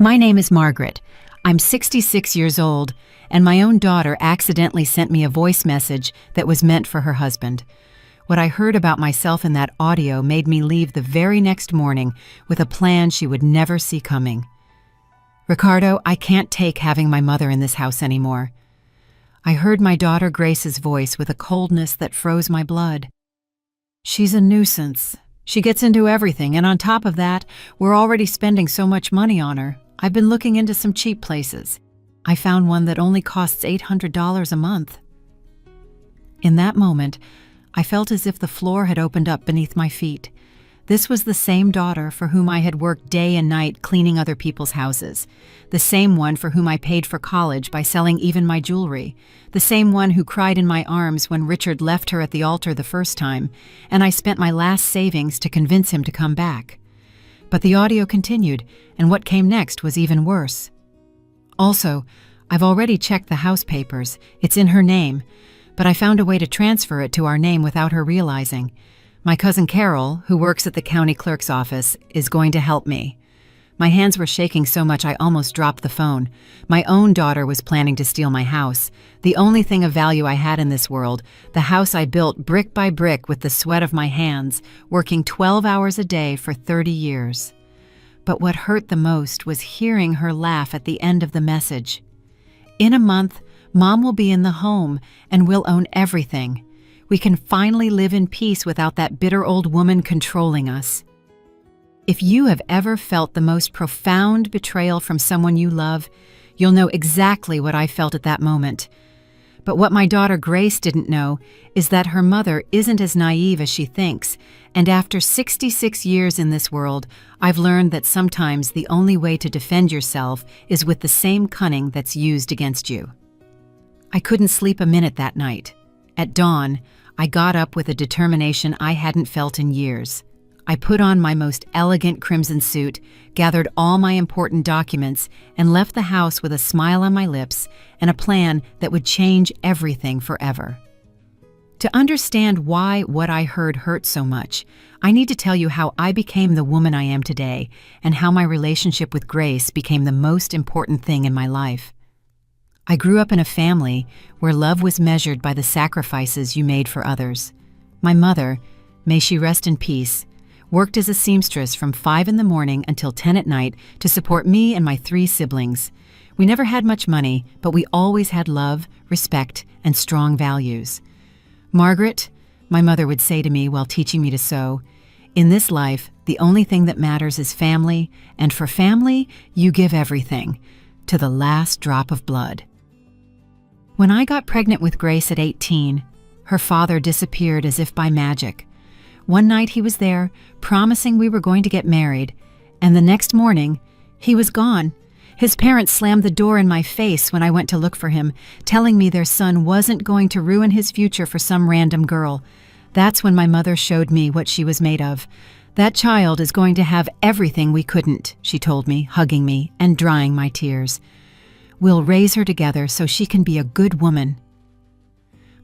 My name is Margaret. I'm 66 years old, and my own daughter accidentally sent me a voice message that was meant for her husband. What I heard about myself in that audio made me leave the very next morning with a plan she would never see coming. Ricardo, I can't take having my mother in this house anymore. I heard my daughter Grace's voice with a coldness that froze my blood. She's a nuisance. She gets into everything, and on top of that, we're already spending so much money on her. I've been looking into some cheap places. I found one that only costs $800 a month. In that moment, I felt as if the floor had opened up beneath my feet. This was the same daughter for whom I had worked day and night cleaning other people's houses. The same one for whom I paid for college by selling even my jewelry. The same one who cried in my arms when Richard left her at the altar the first time, and I spent my last savings to convince him to come back. But the audio continued, and what came next was even worse. Also, I've already checked the house papers. It's in her name, but I found a way to transfer it to our name without her realizing. My cousin Carol, who works at the county clerk's office, is going to help me. My hands were shaking so much I almost dropped the phone. My own daughter was planning to steal my house, the only thing of value I had in this world, the house I built brick by brick with the sweat of my hands, working 12 hours a day for 30 years. But what hurt the most was hearing her laugh at the end of the message. In a month, Mom will be in the home and we'll own everything. We can finally live in peace without that bitter old woman controlling us. If you have ever felt the most profound betrayal from someone you love, you'll know exactly what I felt at that moment. But what my daughter Grace didn't know is that her mother isn't as naive as she thinks, and after 66 years in this world, I've learned that sometimes the only way to defend yourself is with the same cunning that's used against you. I couldn't sleep a minute that night. At dawn, I got up with a determination I hadn't felt in years. I put on my most elegant crimson suit, gathered all my important documents, and left the house with a smile on my lips and a plan that would change everything forever. To understand why what I heard hurt so much, I need to tell you how I became the woman I am today and how my relationship with Grace became the most important thing in my life. I grew up in a family where love was measured by the sacrifices you made for others. My mother, may she rest in peace, worked as a seamstress from 5 in the morning until 10 at night to support me and my 3 siblings. We never had much money, but we always had love, respect, and strong values. Margaret, my mother would say to me while teaching me to sew, in this life, the only thing that matters is family, and for family, you give everything, to the last drop of blood. When I got pregnant with Grace at 18, her father disappeared as if by magic. One night he was there, promising we were going to get married, and the next morning, he was gone. His parents slammed the door in my face when I went to look for him, telling me their son wasn't going to ruin his future for some random girl. That's when my mother showed me what she was made of. That child is going to have everything we couldn't, she told me, hugging me and drying my tears. We'll raise her together so she can be a good woman.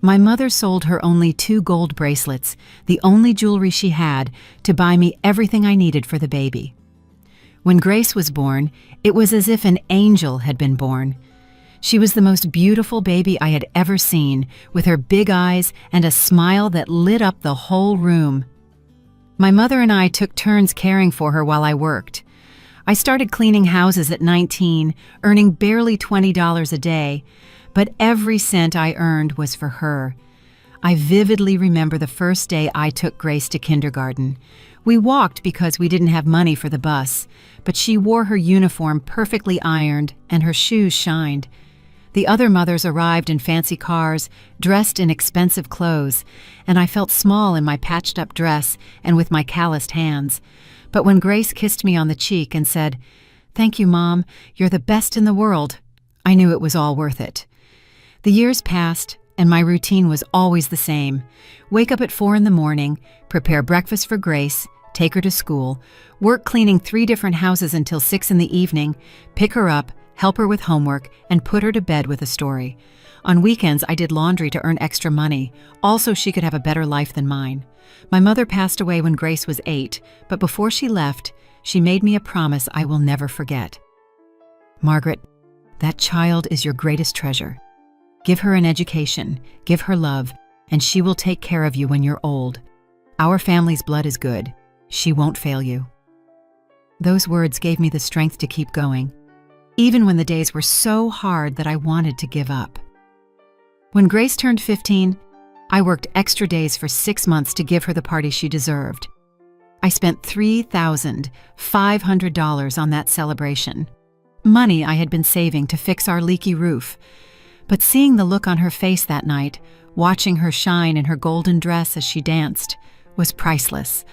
My mother sold her only 2 gold bracelets, the only jewelry she had, to buy me everything I needed for the baby. When Grace was born, it was as if an angel had been born. She was the most beautiful baby I had ever seen, with her big eyes and a smile that lit up the whole room. My mother and I took turns caring for her while I worked. I started cleaning houses at 19, earning barely $20 a day, but every cent I earned was for her. I vividly remember the first day I took Grace to kindergarten. We walked because we didn't have money for the bus, but she wore her uniform perfectly ironed and her shoes shined. The other mothers arrived in fancy cars, dressed in expensive clothes, and I felt small in my patched-up dress and with my calloused hands. But when Grace kissed me on the cheek and said, "Thank you, Mom, you're the best in the world," I knew it was all worth it. The years passed, and my routine was always the same. Wake up at 4 in the morning, prepare breakfast for Grace, take her to school, work cleaning 3 different houses until 6 in the evening, pick her up, help her with homework, and put her to bed with a story. On weekends, I did laundry to earn extra money, also she could have a better life than mine. My mother passed away when Grace was 8, but before she left, she made me a promise I will never forget. Margaret, that child is your greatest treasure. Give her an education, give her love, and she will take care of you when you're old. Our family's blood is good. She won't fail you." Those words gave me the strength to keep going, even when the days were so hard that I wanted to give up. When Grace turned 15, I worked extra days for 6 months to give her the party she deserved. I spent $3,500 on that celebration, money I had been saving to fix our leaky roof. But seeing the look on her face that night, watching her shine in her golden dress as she danced, was priceless.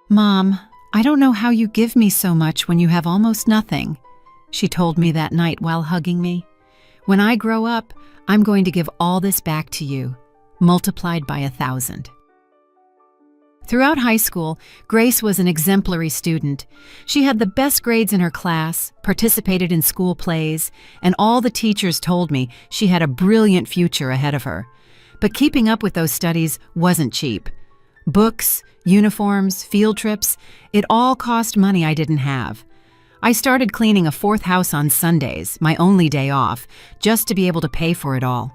"Mom, I don't know how you give me so much when you have almost nothing," she told me that night while hugging me. "When I grow up, I'm going to give all this back to you, multiplied by 1,000. Throughout high school, Grace was an exemplary student. She had the best grades in her class, participated in school plays, and all the teachers told me she had a brilliant future ahead of her. But keeping up with those studies wasn't cheap. Books, uniforms, field trips, it all cost money I didn't have. I started cleaning a fourth house on Sundays, my only day off, just to be able to pay for it all.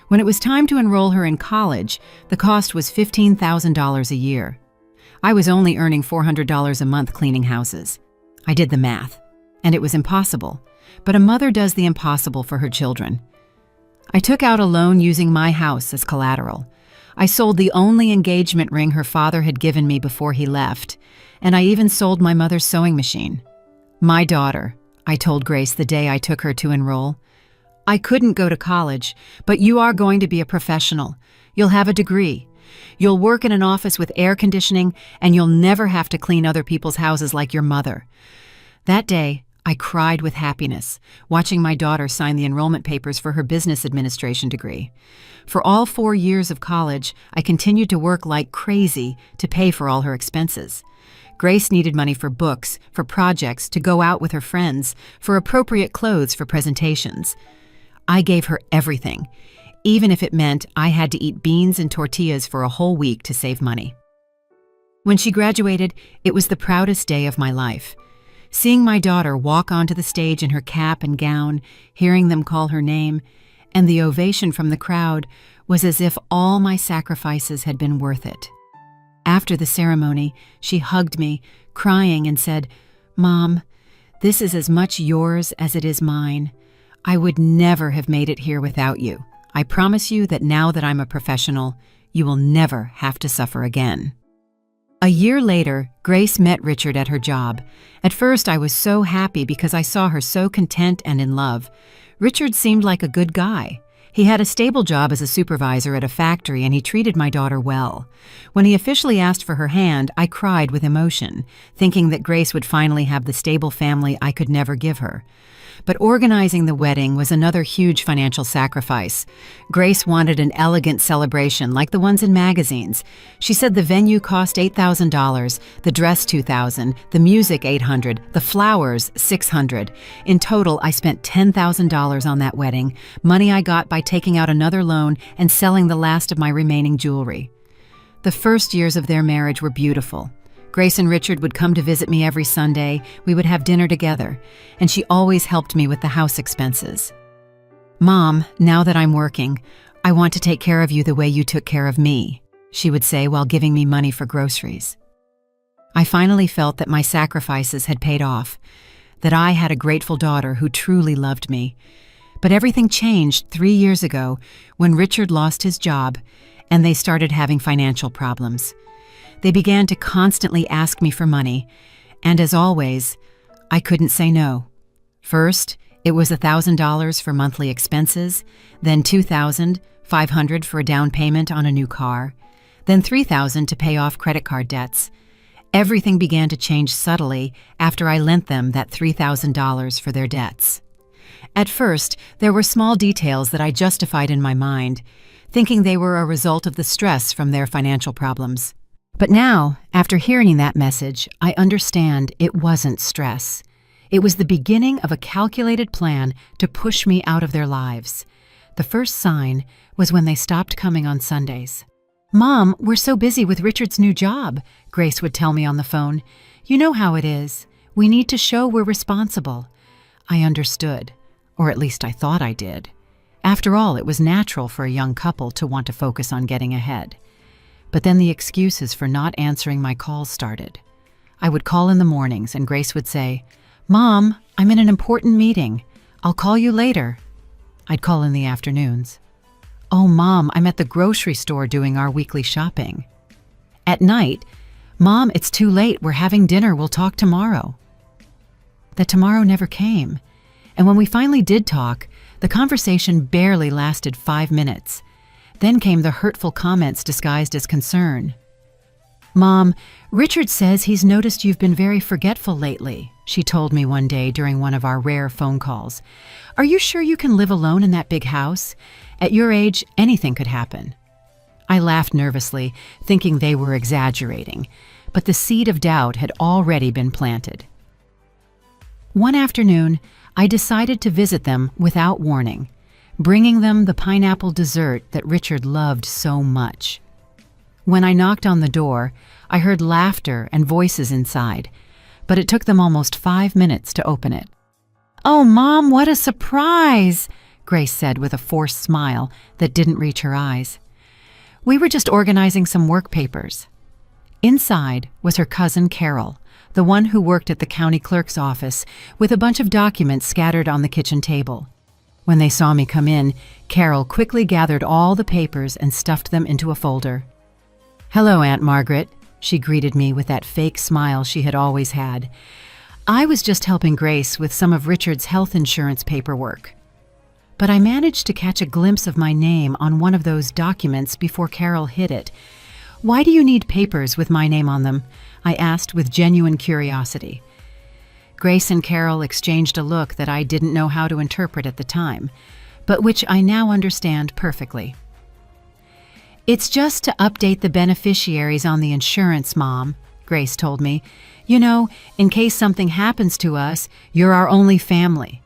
When it was time to enroll her in college, the cost was $15,000 a year. I was only earning $400 a month cleaning houses. I did the math, and it was impossible, but a mother does the impossible for her children. I took out a loan using my house as collateral. I sold the only engagement ring her father had given me before he left, and I even sold my mother's sewing machine. "My daughter," I told Grace the day I took her to enroll, "I couldn't go to college, but you are going to be a professional. You'll have a degree. You'll work in an office with air conditioning, and you'll never have to clean other people's houses like your mother." That day, I cried with happiness, watching my daughter sign the enrollment papers for her business administration degree. For all 4 years of college, I continued to work like crazy to pay for all her expenses. Grace needed money for books, for projects, to go out with her friends, for appropriate clothes for presentations. I gave her everything, even if it meant I had to eat beans and tortillas for a whole week to save money. When she graduated, it was the proudest day of my life. Seeing my daughter walk onto the stage in her cap and gown, hearing them call her name, and the ovation from the crowd was as if all my sacrifices had been worth it. After the ceremony, she hugged me, crying, and said, "Mom, this is as much yours as it is mine. I would never have made it here without you. I promise you that now that I'm a professional, you will never have to suffer again." A year later, Grace met Richard at her job. At first, I was so happy because I saw her so content and in love. Richard seemed like a good guy. He had a stable job as a supervisor at a factory, and he treated my daughter well. When he officially asked for her hand, I cried with emotion, thinking that Grace would finally have the stable family I could never give her. But organizing the wedding was another huge financial sacrifice. Grace wanted an elegant celebration like the ones in magazines. She said the venue cost $8,000, the dress $2,000, the music $800, the flowers $600. In total, I spent $10,000 on that wedding, money I got by taking out another loan and selling the last of my remaining jewelry. The first years of their marriage were beautiful. Grace and Richard would come to visit me every Sunday. We would have dinner together, and she always helped me with the house expenses. "Mom, now that I'm working, I want to take care of you the way you took care of me," she would say while giving me money for groceries. I finally felt that my sacrifices had paid off, that I had a grateful daughter who truly loved me. But everything changed 3 years ago when Richard lost his job and they started having financial problems. They began to constantly ask me for money, and as always, I couldn't say no. First, it was $1,000 for monthly expenses, then $2,500 for a down payment on a new car, then $3,000 to pay off credit card debts. Everything began to change subtly after I lent them that $3,000 for their debts. At first, there were small details that I justified in my mind, thinking they were a result of the stress from their financial problems. But now, after hearing that message, I understand it wasn't stress. It was the beginning of a calculated plan to push me out of their lives. The first sign was when they stopped coming on Sundays. "Mom, we're so busy with Richard's new job," Grace would tell me on the phone. "You know how it is. We need to show we're responsible." I understood, or at least I thought I did. After all, it was natural for a young couple to want to focus on getting ahead. But then the excuses for not answering my calls started. I would call in the mornings and Grace would say, "Mom, I'm in an important meeting. I'll call you later." I'd call in the afternoons. "Oh, Mom, I'm at the grocery store doing our weekly shopping." At night, "Mom, it's too late. We're having dinner. We'll talk tomorrow." That tomorrow never came. And when we finally did talk, the conversation barely lasted 5 minutes. Then came the hurtful comments disguised as concern. "Mom, Richard says he's noticed you've been very forgetful lately," she told me one day during one of our rare phone calls. "Are you sure you can live alone in that big house? At your age, anything could happen." I laughed nervously, thinking they were exaggerating, but the seed of doubt had already been planted. One afternoon, I decided to visit them without warning, bringing them the pineapple dessert that Richard loved so much. When I knocked on the door, I heard laughter and voices inside, but it took them almost 5 minutes to open it. "Oh, Mom, what a surprise!" Grace said with a forced smile that didn't reach her eyes. "We were just organizing some work papers." Inside was her cousin Carol, the one who worked at the county clerk's office, with a bunch of documents scattered on the kitchen table. When they saw me come in, Carol quickly gathered all the papers and stuffed them into a folder. "Hello, Aunt Margaret," she greeted me with that fake smile she had always had. "I was just helping Grace with some of Richard's health insurance paperwork." But I managed to catch a glimpse of my name on one of those documents before Carol hid it. "Why do you need papers with my name on them?" I asked with genuine curiosity. Grace and Carol exchanged a look that I didn't know how to interpret at the time, but which I now understand perfectly. "It's just to update the beneficiaries on the insurance, Mom," Grace told me. "You know, in case something happens to us, you're our only family."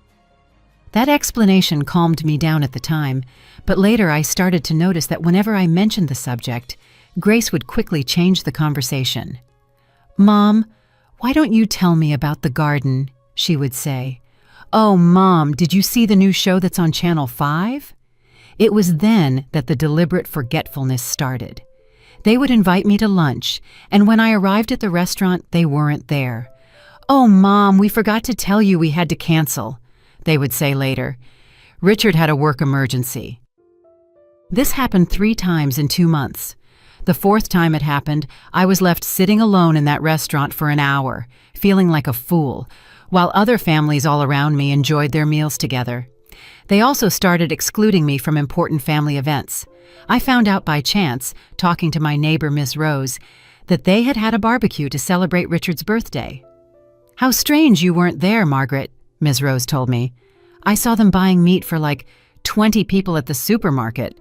That explanation calmed me down at the time, but later I started to notice that whenever I mentioned the subject, Grace would quickly change the conversation. "Mom, why don't you tell me about the garden?" she would say. "Oh, Mom, did you see the new show that's on Channel 5? It was then that the deliberate forgetfulness started. They would invite me to lunch, and when I arrived at the restaurant, they weren't there. "Oh, Mom, we forgot to tell you we had to cancel," they would say later. "Richard had a work emergency." This happened 3 times in 2 months. The 4th time it happened, I was left sitting alone in that restaurant for an hour, feeling like a fool, while other families all around me enjoyed their meals together. They also started excluding me from important family events. I found out by chance, talking to my neighbor Miss Rose, that they had had a barbecue to celebrate Richard's birthday. "How strange you weren't there, Margaret," Ms. Rose told me. "I saw them buying meat for like 20 people at the supermarket."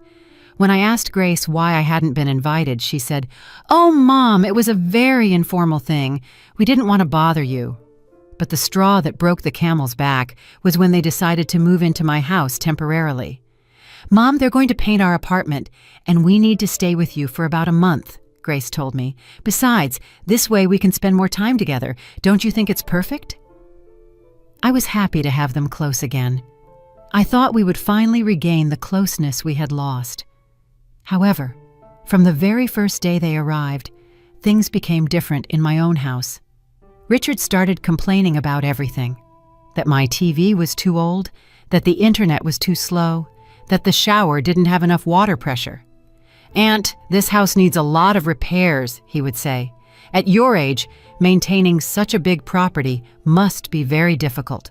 When I asked Grace why I hadn't been invited, she said, "Oh, Mom, it was a very informal thing. We didn't want to bother you." But the straw that broke the camel's back was when they decided to move into my house temporarily. "Mom, they're going to paint our apartment, and we need to stay with you for about a month," Grace told me. "Besides, this way we can spend more time together. Don't you think it's perfect?" I was happy to have them close again. I thought we would finally regain the closeness we had lost. However, from the very first day they arrived, things became different in my own house. Richard started complaining about everything. That my TV was too old, that the internet was too slow, that the shower didn't have enough water pressure. "Aunt, this house needs a lot of repairs," he would say. "At your age, maintaining such a big property must be very difficult."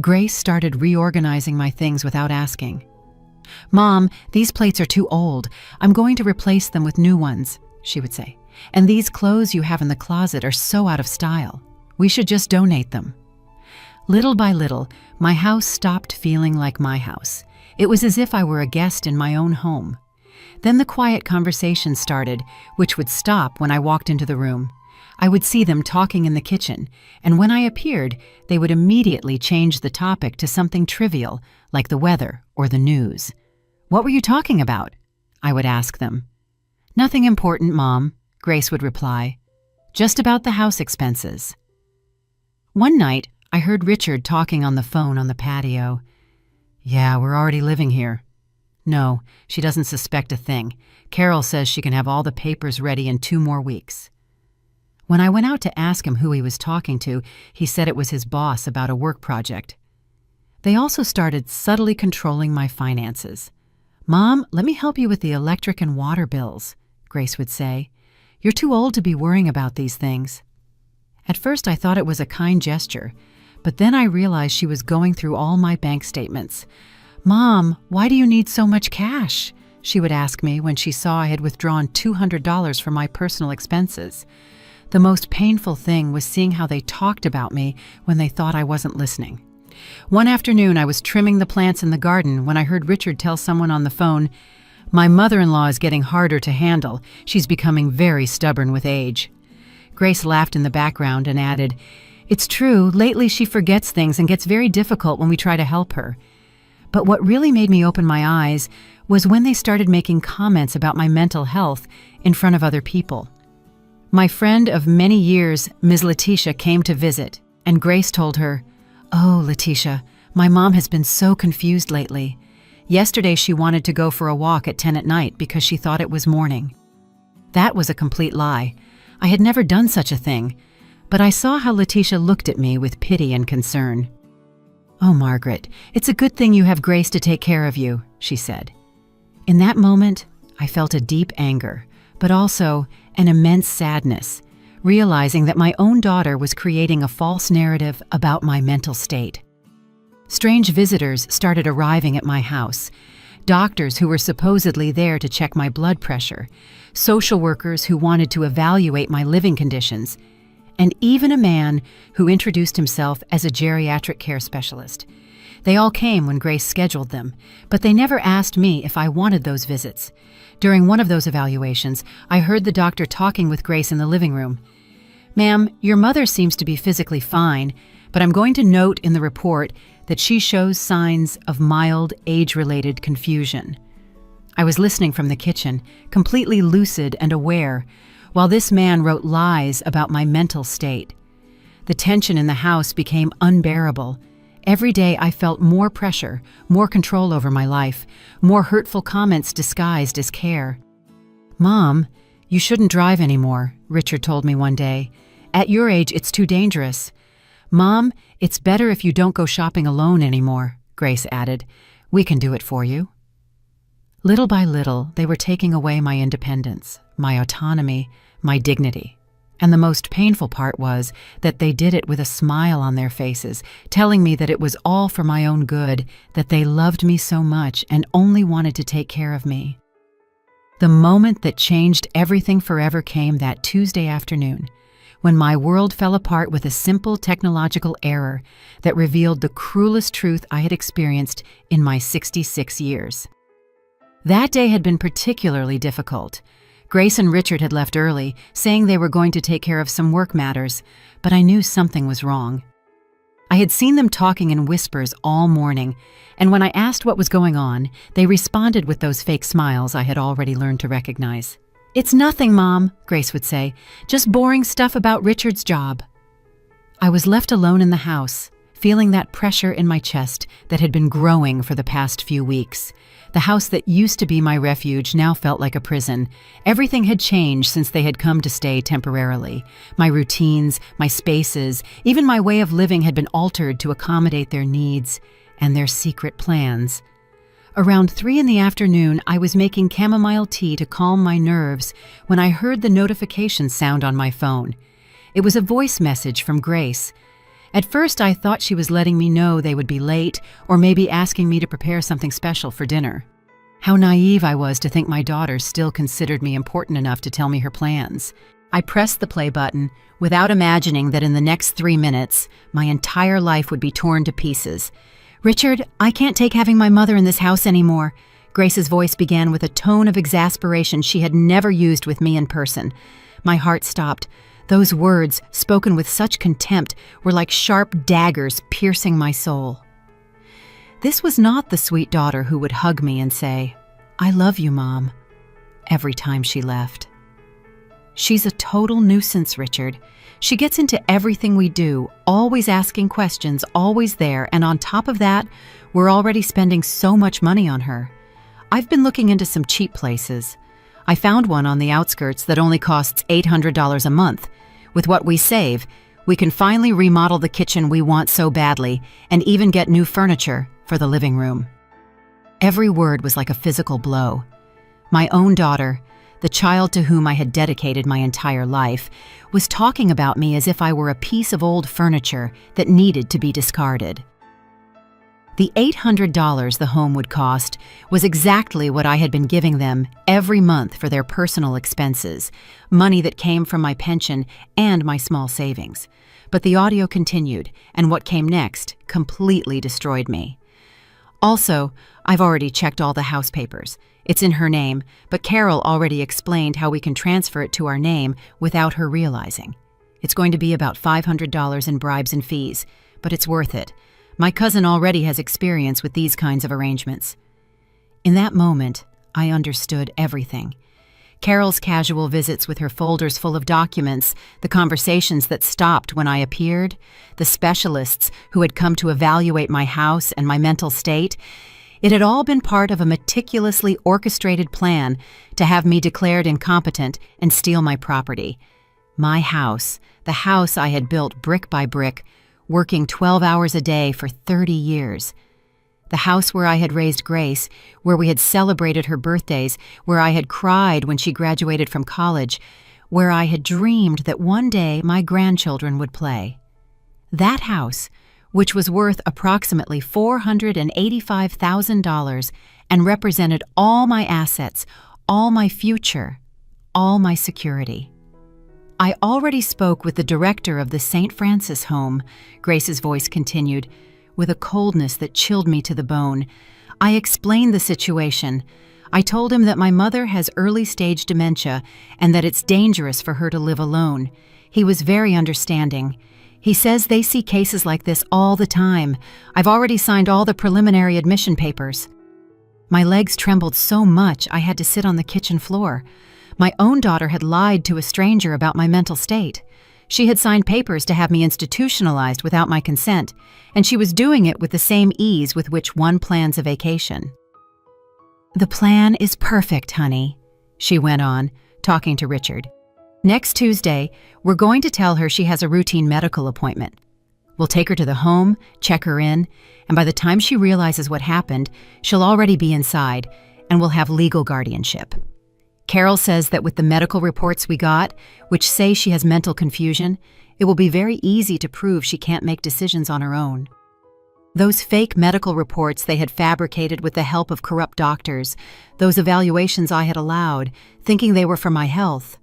Grace started reorganizing my things without asking. "Mom, these plates are too old. I'm going to replace them with new ones," she would say. "And these clothes you have in the closet are so out of style. We should just donate them." Little by little, my house stopped feeling like my house. It was as if I were a guest in my own home. Then the quiet conversation started, which would stop when I walked into the room. I would see them talking in the kitchen, and when I appeared, they would immediately change the topic to something trivial, like the weather or the news. "What were you talking about?" I would ask them. "Nothing important, Mom," Grace would reply. "Just about the house expenses." One night, I heard Richard talking on the phone on the patio. "Yeah, we're already living here." "No, she doesn't suspect a thing. Carol says she can have all the papers ready in 2 more weeks." When I went out to ask him who he was talking to, he said it was his boss about a work project. They also started subtly controlling my finances. "Mom, let me help you with the electric and water bills," Grace would say. "You're too old to be worrying about these things." At first I thought it was a kind gesture, but then I realized she was going through all my bank statements. "Mom, why do you need so much cash?" she would ask me when she saw I had withdrawn $200 from my personal expenses. The most painful thing was seeing how they talked about me when they thought I wasn't listening. One afternoon, I was trimming the plants in the garden when I heard Richard tell someone on the phone, "My mother-in-law is getting harder to handle. She's becoming very stubborn with age." Grace laughed in the background and added, "It's true, lately she forgets things and gets very difficult when we try to help her." But what really made me open my eyes was when they started making comments about my mental health in front of other people. My friend of many years, Ms. Letitia, came to visit, and Grace told her, "Oh, Letitia, my mom has been so confused lately. Yesterday she wanted to go for a walk at 10 at night because she thought it was morning." That was a complete lie. I had never done such a thing, but I saw how Letitia looked at me with pity and concern. "Oh, Margaret, it's a good thing you have Grace to take care of you," she said. In that moment, I felt a deep anger, but also an immense sadness, realizing that my own daughter was creating a false narrative about my mental state. Strange visitors started arriving at my house, doctors who were supposedly there to check my blood pressure, social workers who wanted to evaluate my living conditions, and even a man who introduced himself as a geriatric care specialist. They all came when Grace scheduled them, but they never asked me if I wanted those visits. During one of those evaluations, I heard the doctor talking with Grace in the living room. "Ma'am, your mother seems to be physically fine, but I'm going to note in the report that she shows signs of mild age-related confusion." I was listening from the kitchen, completely lucid and aware, while this man wrote lies about my mental state. The tension in the house became unbearable. Every day I felt more pressure, more control over my life, more hurtful comments disguised as care. "Mom, you shouldn't drive anymore," Richard told me one day. "At your age, it's too dangerous." "Mom, it's better if you don't go shopping alone anymore," Grace added. "We can do it for you." Little by little, they were taking away my independence, my autonomy, my dignity. And the most painful part was that they did it with a smile on their faces, telling me that it was all for my own good, that they loved me so much and only wanted to take care of me. The moment that changed everything forever came that Tuesday afternoon, when my world fell apart with a simple technological error that revealed the cruelest truth I had experienced in my 66 years. That day had been particularly difficult. Grace and Richard had left early, saying they were going to take care of some work matters, but I knew something was wrong. I had seen them talking in whispers all morning, and when I asked what was going on, they responded with those fake smiles I had already learned to recognize. "It's nothing, Mom," Grace would say, "just boring stuff about Richard's job." I was left alone in the house, feeling that pressure in my chest that had been growing for the past few weeks. The house that used to be my refuge now felt like a prison. Everything had changed since they had come to stay temporarily. My routines, my spaces, even my way of living had been altered to accommodate their needs and their secret plans. Around 3 in the afternoon, I was making chamomile tea to calm my nerves when I heard the notification sound on my phone. It was a voice message from Grace. At first, I thought she was letting me know they would be late or maybe asking me to prepare something special for dinner. How naive I was to think my daughter still considered me important enough to tell me her plans. I pressed the play button without imagining that in the next 3 minutes, my entire life would be torn to pieces. "Richard, I can't take having my mother in this house anymore." Grace's voice began with a tone of exasperation she had never used with me in person. My heart stopped. Those words, spoken with such contempt, were like sharp daggers piercing my soul. This was not the sweet daughter who would hug me and say, "I love you, Mom," every time she left. "She's a total nuisance, Richard. She gets into everything we do, always asking questions, always there, and on top of that, we're already spending so much money on her. I've been looking into some cheap places. I found one on the outskirts that only costs $800 a month. With what we save, we can finally remodel the kitchen we want so badly and even get new furniture for the living room. Every word was like a physical blow. My own daughter, the child to whom I had dedicated my entire life, was talking about me as if I were a piece of old furniture that needed to be discarded. The $800 the home would cost was exactly what I had been giving them every month for their personal expenses, money that came from my pension and my small savings. But the audio continued, and what came next completely destroyed me. Also, I've already checked all the house papers. It's in her name, but Carol already explained how we can transfer it to our name without her realizing. It's going to be about $500 in bribes and fees, but it's worth it. My cousin already has experience with these kinds of arrangements. In that moment, I understood everything. Carol's casual visits with her folders full of documents, the conversations that stopped when I appeared, the specialists who had come to evaluate my house and my mental state, it had all been part of a meticulously orchestrated plan to have me declared incompetent and steal my property. My house, the house I had built brick by brick, working 12 hours a day for 30 years. The house where I had raised Grace, where we had celebrated her birthdays, where I had cried when she graduated from college, where I had dreamed that one day my grandchildren would play. That house, which was worth approximately $485,000 and represented all my assets, all my future, all my security. I already spoke with the director of the St. Francis home, Grace's voice continued, with a coldness that chilled me to the bone. I explained the situation. I told him that my mother has early-stage dementia and that it's dangerous for her to live alone. He was very understanding. He says they see cases like this all the time. I've already signed all the preliminary admission papers. My legs trembled so much I had to sit on the kitchen floor. My own daughter had lied to a stranger about my mental state. She had signed papers to have me institutionalized without my consent, and she was doing it with the same ease with which one plans a vacation. "The plan is perfect, honey," she went on, talking to Richard. "Next Tuesday, we're going to tell her she has a routine medical appointment. We'll take her to the home, check her in, and by the time she realizes what happened, she'll already be inside, and we'll have legal guardianship. Carol says that with the medical reports we got, which say she has mental confusion, it will be very easy to prove she can't make decisions on her own. Those fake medical reports they had fabricated with the help of corrupt doctors, those evaluations I had allowed, thinking they were for my health.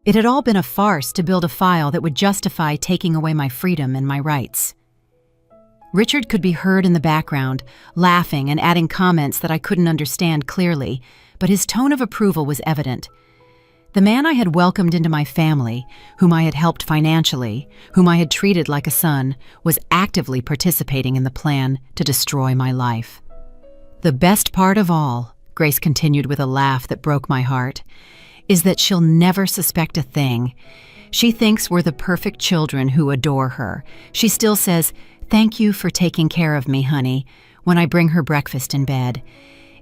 It had all been a farce to build a file that would justify taking away my freedom and my rights." Richard could be heard in the background, laughing and adding comments that I couldn't understand clearly, but his tone of approval was evident. The man I had welcomed into my family, whom I had helped financially, whom I had treated like a son, was actively participating in the plan to destroy my life. "The best part of all," Grace continued with a laugh that broke my heart, "is that she'll never suspect a thing. She thinks we're the perfect children who adore her. She still says, 'Thank you for taking care of me, honey,' when I bring her breakfast in bed.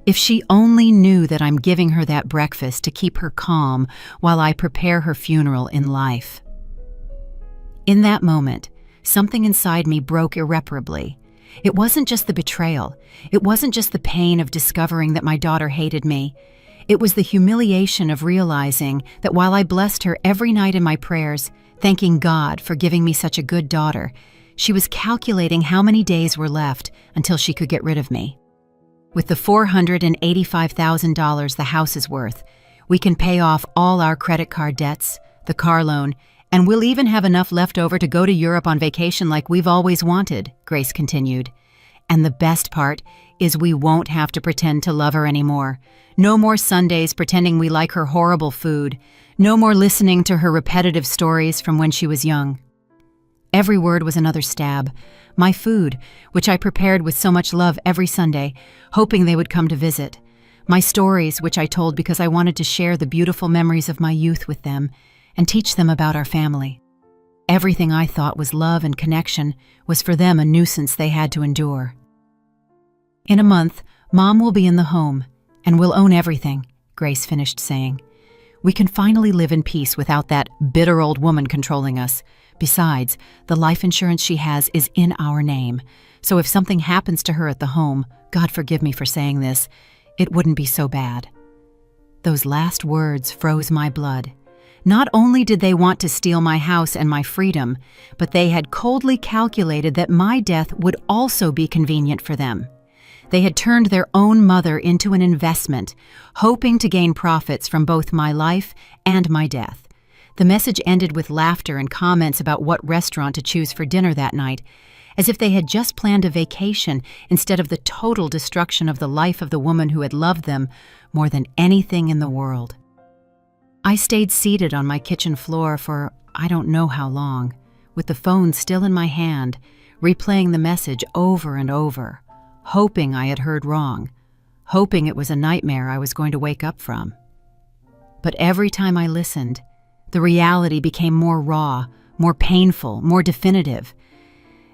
If she only knew that I'm giving her that breakfast to keep her calm while I prepare her funeral in life." In that moment, something inside me broke irreparably. It wasn't just the betrayal. It wasn't just the pain of discovering that my daughter hated me. It was the humiliation of realizing that while I blessed her every night in my prayers, thanking God for giving me such a good daughter, she was calculating how many days were left until she could get rid of me. With the $485,000 the house is worth, we can pay off all our credit card debts, the car loan, and we'll even have enough left over to go to Europe on vacation like we've always wanted, Grace continued. And the best part is we won't have to pretend to love her anymore. No more Sundays pretending we like her horrible food. No more listening to her repetitive stories from when she was young. Every word was another stab. My food, which I prepared with so much love every Sunday, hoping they would come to visit. My stories, which I told because I wanted to share the beautiful memories of my youth with them and teach them about our family. Everything I thought was love and connection was for them a nuisance they had to endure. In a month, Mom will be in the home, and we'll own everything, Grace finished saying. We can finally live in peace without that bitter old woman controlling us. Besides, the life insurance she has is in our name, so if something happens to her at the home, God forgive me for saying this, it wouldn't be so bad. Those last words froze my blood. Not only did they want to steal my house and my freedom, but they had coldly calculated that my death would also be convenient for them. They had turned their own mother into an investment, hoping to gain profits from both my life and my death. The message ended with laughter and comments about what restaurant to choose for dinner that night, as if they had just planned a vacation instead of the total destruction of the life of the woman who had loved them more than anything in the world. I stayed seated on my kitchen floor for I don't know how long, with the phone still in my hand, replaying the message over and over, hoping I had heard wrong, hoping it was a nightmare I was going to wake up from. But every time I listened, the reality became more raw, more painful, more definitive.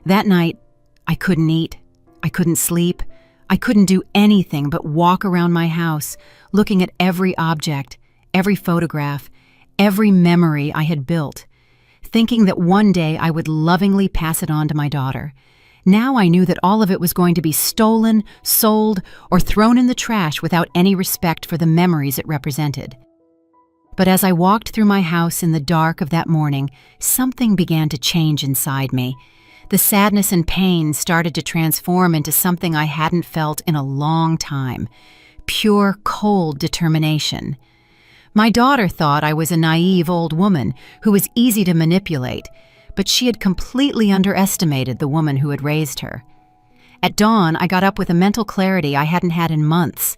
That night, I couldn't eat, I couldn't sleep, I couldn't do anything but walk around my house, looking at every object, every photograph, every memory I had built, thinking that one day I would lovingly pass it on to my daughter. Now I knew that all of it was going to be stolen, sold, or thrown in the trash without any respect for the memories it represented. But as I walked through my house in the dark of that morning, something began to change inside me. The sadness and pain started to transform into something I hadn't felt in a long time. Pure, cold determination. My daughter thought I was a naive old woman who was easy to manipulate, but she had completely underestimated the woman who had raised her. At dawn, I got up with a mental clarity I hadn't had in months.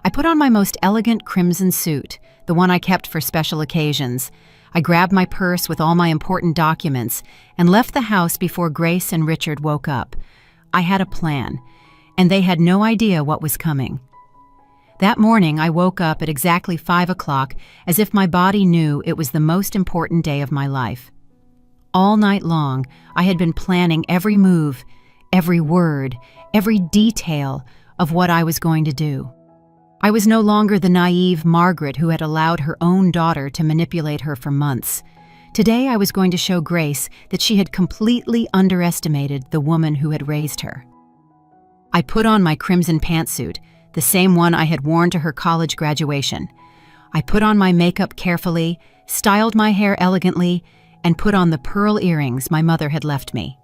I put on my most elegant crimson suit, the one I kept for special occasions. I grabbed my purse with all my important documents and left the house before Grace and Richard woke up. I had a plan, and they had no idea what was coming. That morning, I woke up at exactly 5 o'clock as if my body knew it was the most important day of my life. All night long, I had been planning every move, every word, every detail of what I was going to do. I was no longer the naive Margaret who had allowed her own daughter to manipulate her for months. Today, I was going to show Grace that she had completely underestimated the woman who had raised her. I put on my crimson pantsuit, the same one I had worn to her college graduation. I put on my makeup carefully, styled my hair elegantly, and put on the pearl earrings my mother had left me.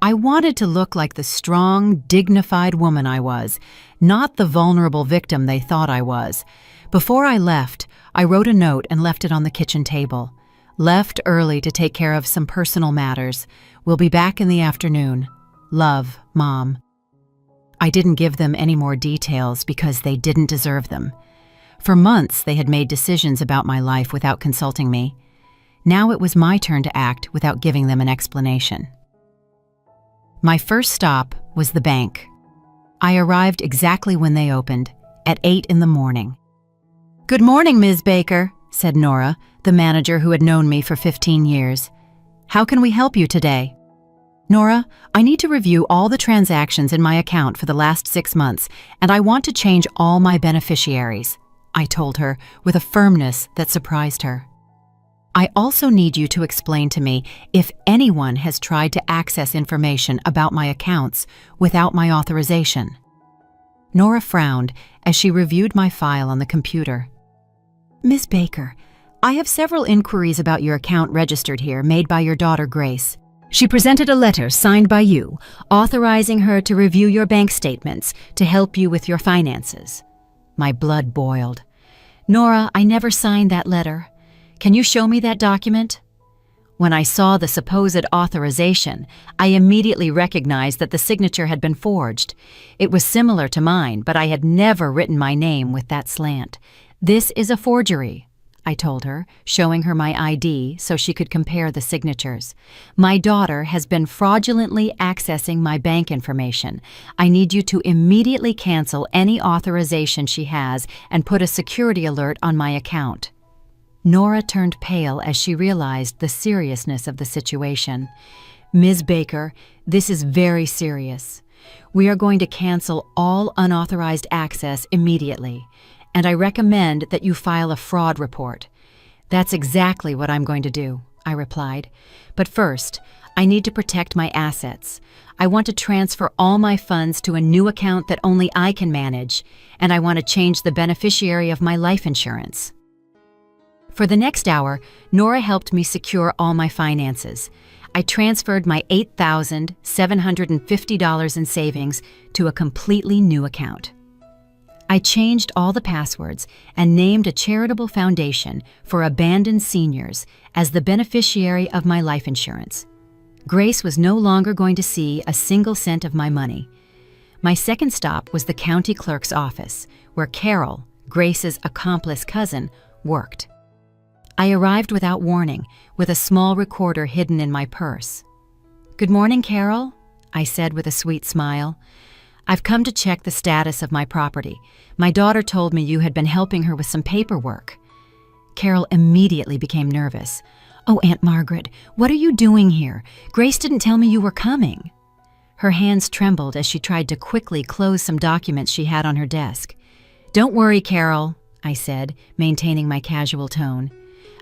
I wanted to look like the strong, dignified woman I was, not the vulnerable victim they thought I was. Before I left, I wrote a note and left it on the kitchen table. Left early to take care of some personal matters. Will be back in the afternoon. Love, Mom. I didn't give them any more details because they didn't deserve them. For months, they had made decisions about my life without consulting me. Now it was my turn to act without giving them an explanation. My first stop was the bank. I arrived exactly when they opened, at 8 in the morning. "Good morning, Ms. Baker," said Nora, the manager who had known me for 15 years. "How can we help you today?" "Nora, I need to review all the transactions in my account for the last 6 months, and I want to change all my beneficiaries," I told her with a firmness that surprised her. "I also need you to explain to me if anyone has tried to access information about my accounts without my authorization." Nora frowned as she reviewed my file on the computer. "Ms. Baker, I have several inquiries about your account registered here made by your daughter Grace. She presented a letter signed by you, authorizing her to review your bank statements to help you with your finances." My blood boiled. "Nora, I never signed that letter. Can you show me that document?" When I saw the supposed authorization, I immediately recognized that the signature had been forged. It was similar to mine, but I had never written my name with that slant. "This is a forgery," I told her, showing her my ID so she could compare the signatures. "My daughter has been fraudulently accessing my bank information. I need you to immediately cancel any authorization she has and put a security alert on my account." Nora turned pale as she realized the seriousness of the situation. "Ms. Baker, this is very serious. We are going to cancel all unauthorized access immediately, and I recommend that you file a fraud report." "That's exactly what I'm going to do," I replied. "But first, I need to protect my assets. I want to transfer all my funds to a new account that only I can manage, and I want to change the beneficiary of my life insurance." For the next hour, Nora helped me secure all my finances. I transferred my $8,750 in savings to a completely new account. I changed all the passwords and named a charitable foundation for abandoned seniors as the beneficiary of my life insurance. Grace was no longer going to see a single cent of my money. My second stop was the county clerk's office, where Carol, Grace's accomplice cousin, worked. I arrived without warning, with a small recorder hidden in my purse. "Good morning, Carol," I said with a sweet smile. "I've come to check the status of my property. My daughter told me you had been helping her with some paperwork." Carol immediately became nervous. "Oh, Aunt Margaret, what are you doing here? Grace didn't tell me you were coming." Her hands trembled as she tried to quickly close some documents she had on her desk. "Don't worry, Carol," I said, maintaining my casual tone.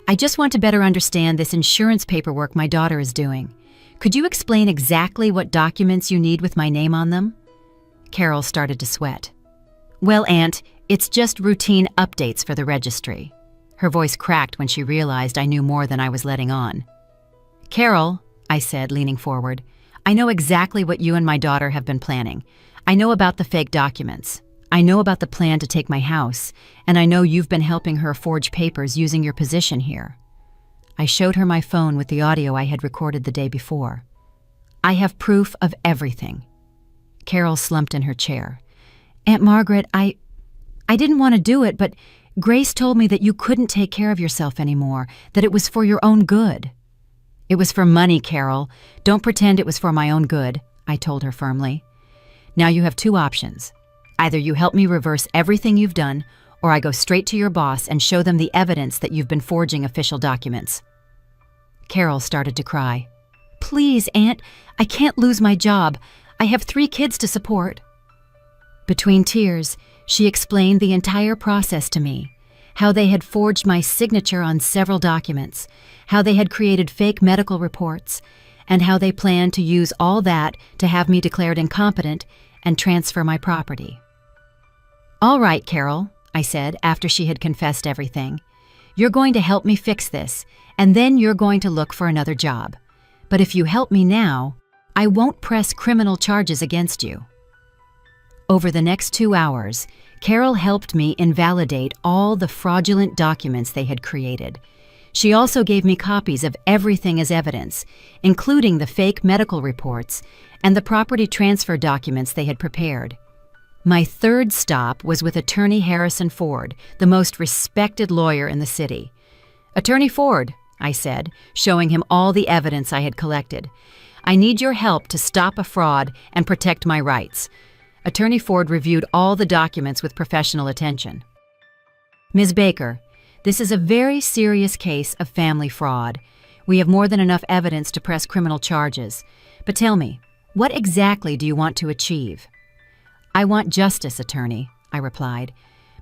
"I just want to better understand this insurance paperwork my daughter is doing. Could you explain exactly what documents you need with my name on them?" Carol started to sweat. "Well, Aunt, it's just routine updates for the registry." Her voice cracked when she realized I knew more than I was letting on. "Carol," I said, leaning forward, "I know exactly what you and my daughter have been planning. I know about the fake documents. I know about the plan to take my house, and I know you've been helping her forge papers using your position here." I showed her my phone with the audio I had recorded the day before. "I have proof of everything." Carol slumped in her chair. "Aunt Margaret, I didn't want to do it, but Grace told me that you couldn't take care of yourself anymore, that it was for your own good." "It was for money, Carol. Don't pretend it was for my own good," I told her firmly. "Now you have two options. Either you help me reverse everything you've done, or I go straight to your boss and show them the evidence that you've been forging official documents." Carol started to cry. "Please, Aunt, I can't lose my job. I have 3 kids to support." Between tears, she explained the entire process to me, how they had forged my signature on several documents, how they had created fake medical reports, and how they planned to use all that to have me declared incompetent and transfer my property. "All right, Carol," I said after she had confessed everything. "You're going to help me fix this, and then you're going to look for another job. But if you help me now, I won't press criminal charges against you." Over the next 2 hours, Carol helped me invalidate all the fraudulent documents they had created. She also gave me copies of everything as evidence, including the fake medical reports and the property transfer documents they had prepared. My third stop was with Attorney Harrison Ford, the most respected lawyer in the city. "Attorney Ford," I said, showing him all the evidence I had collected, "I need your help to stop a fraud and protect my rights." Attorney Ford reviewed all the documents with professional attention. "Ms. Baker, this is a very serious case of family fraud. We have more than enough evidence to press criminal charges. But tell me, what exactly do you want to achieve?" "I want justice, attorney," I replied.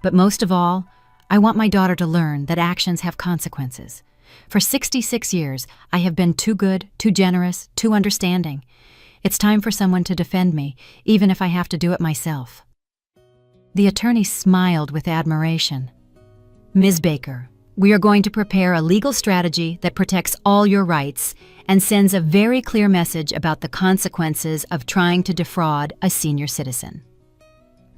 "But most of all, I want my daughter to learn that actions have consequences. For 66 years, I have been too good, too generous, too understanding. It's time for someone to defend me, even if I have to do it myself." The attorney smiled with admiration. "Ms. Baker, we are going to prepare a legal strategy that protects all your rights and sends a very clear message about the consequences of trying to defraud a senior citizen."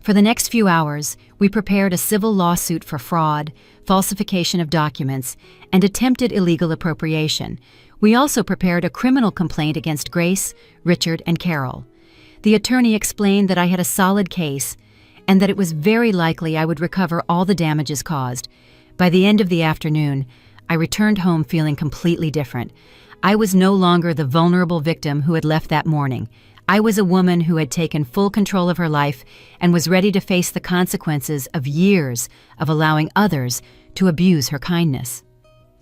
For the next few hours, we prepared a civil lawsuit for fraud, falsification of documents, and attempted illegal appropriation. We also prepared a criminal complaint against Grace, Richard, and Carol. The attorney explained that I had a solid case and that it was very likely I would recover all the damages caused. By the end of the afternoon, I returned home feeling completely different. I was no longer the vulnerable victim who had left that morning. I was a woman who had taken full control of her life and was ready to face the consequences of years of allowing others to abuse her kindness.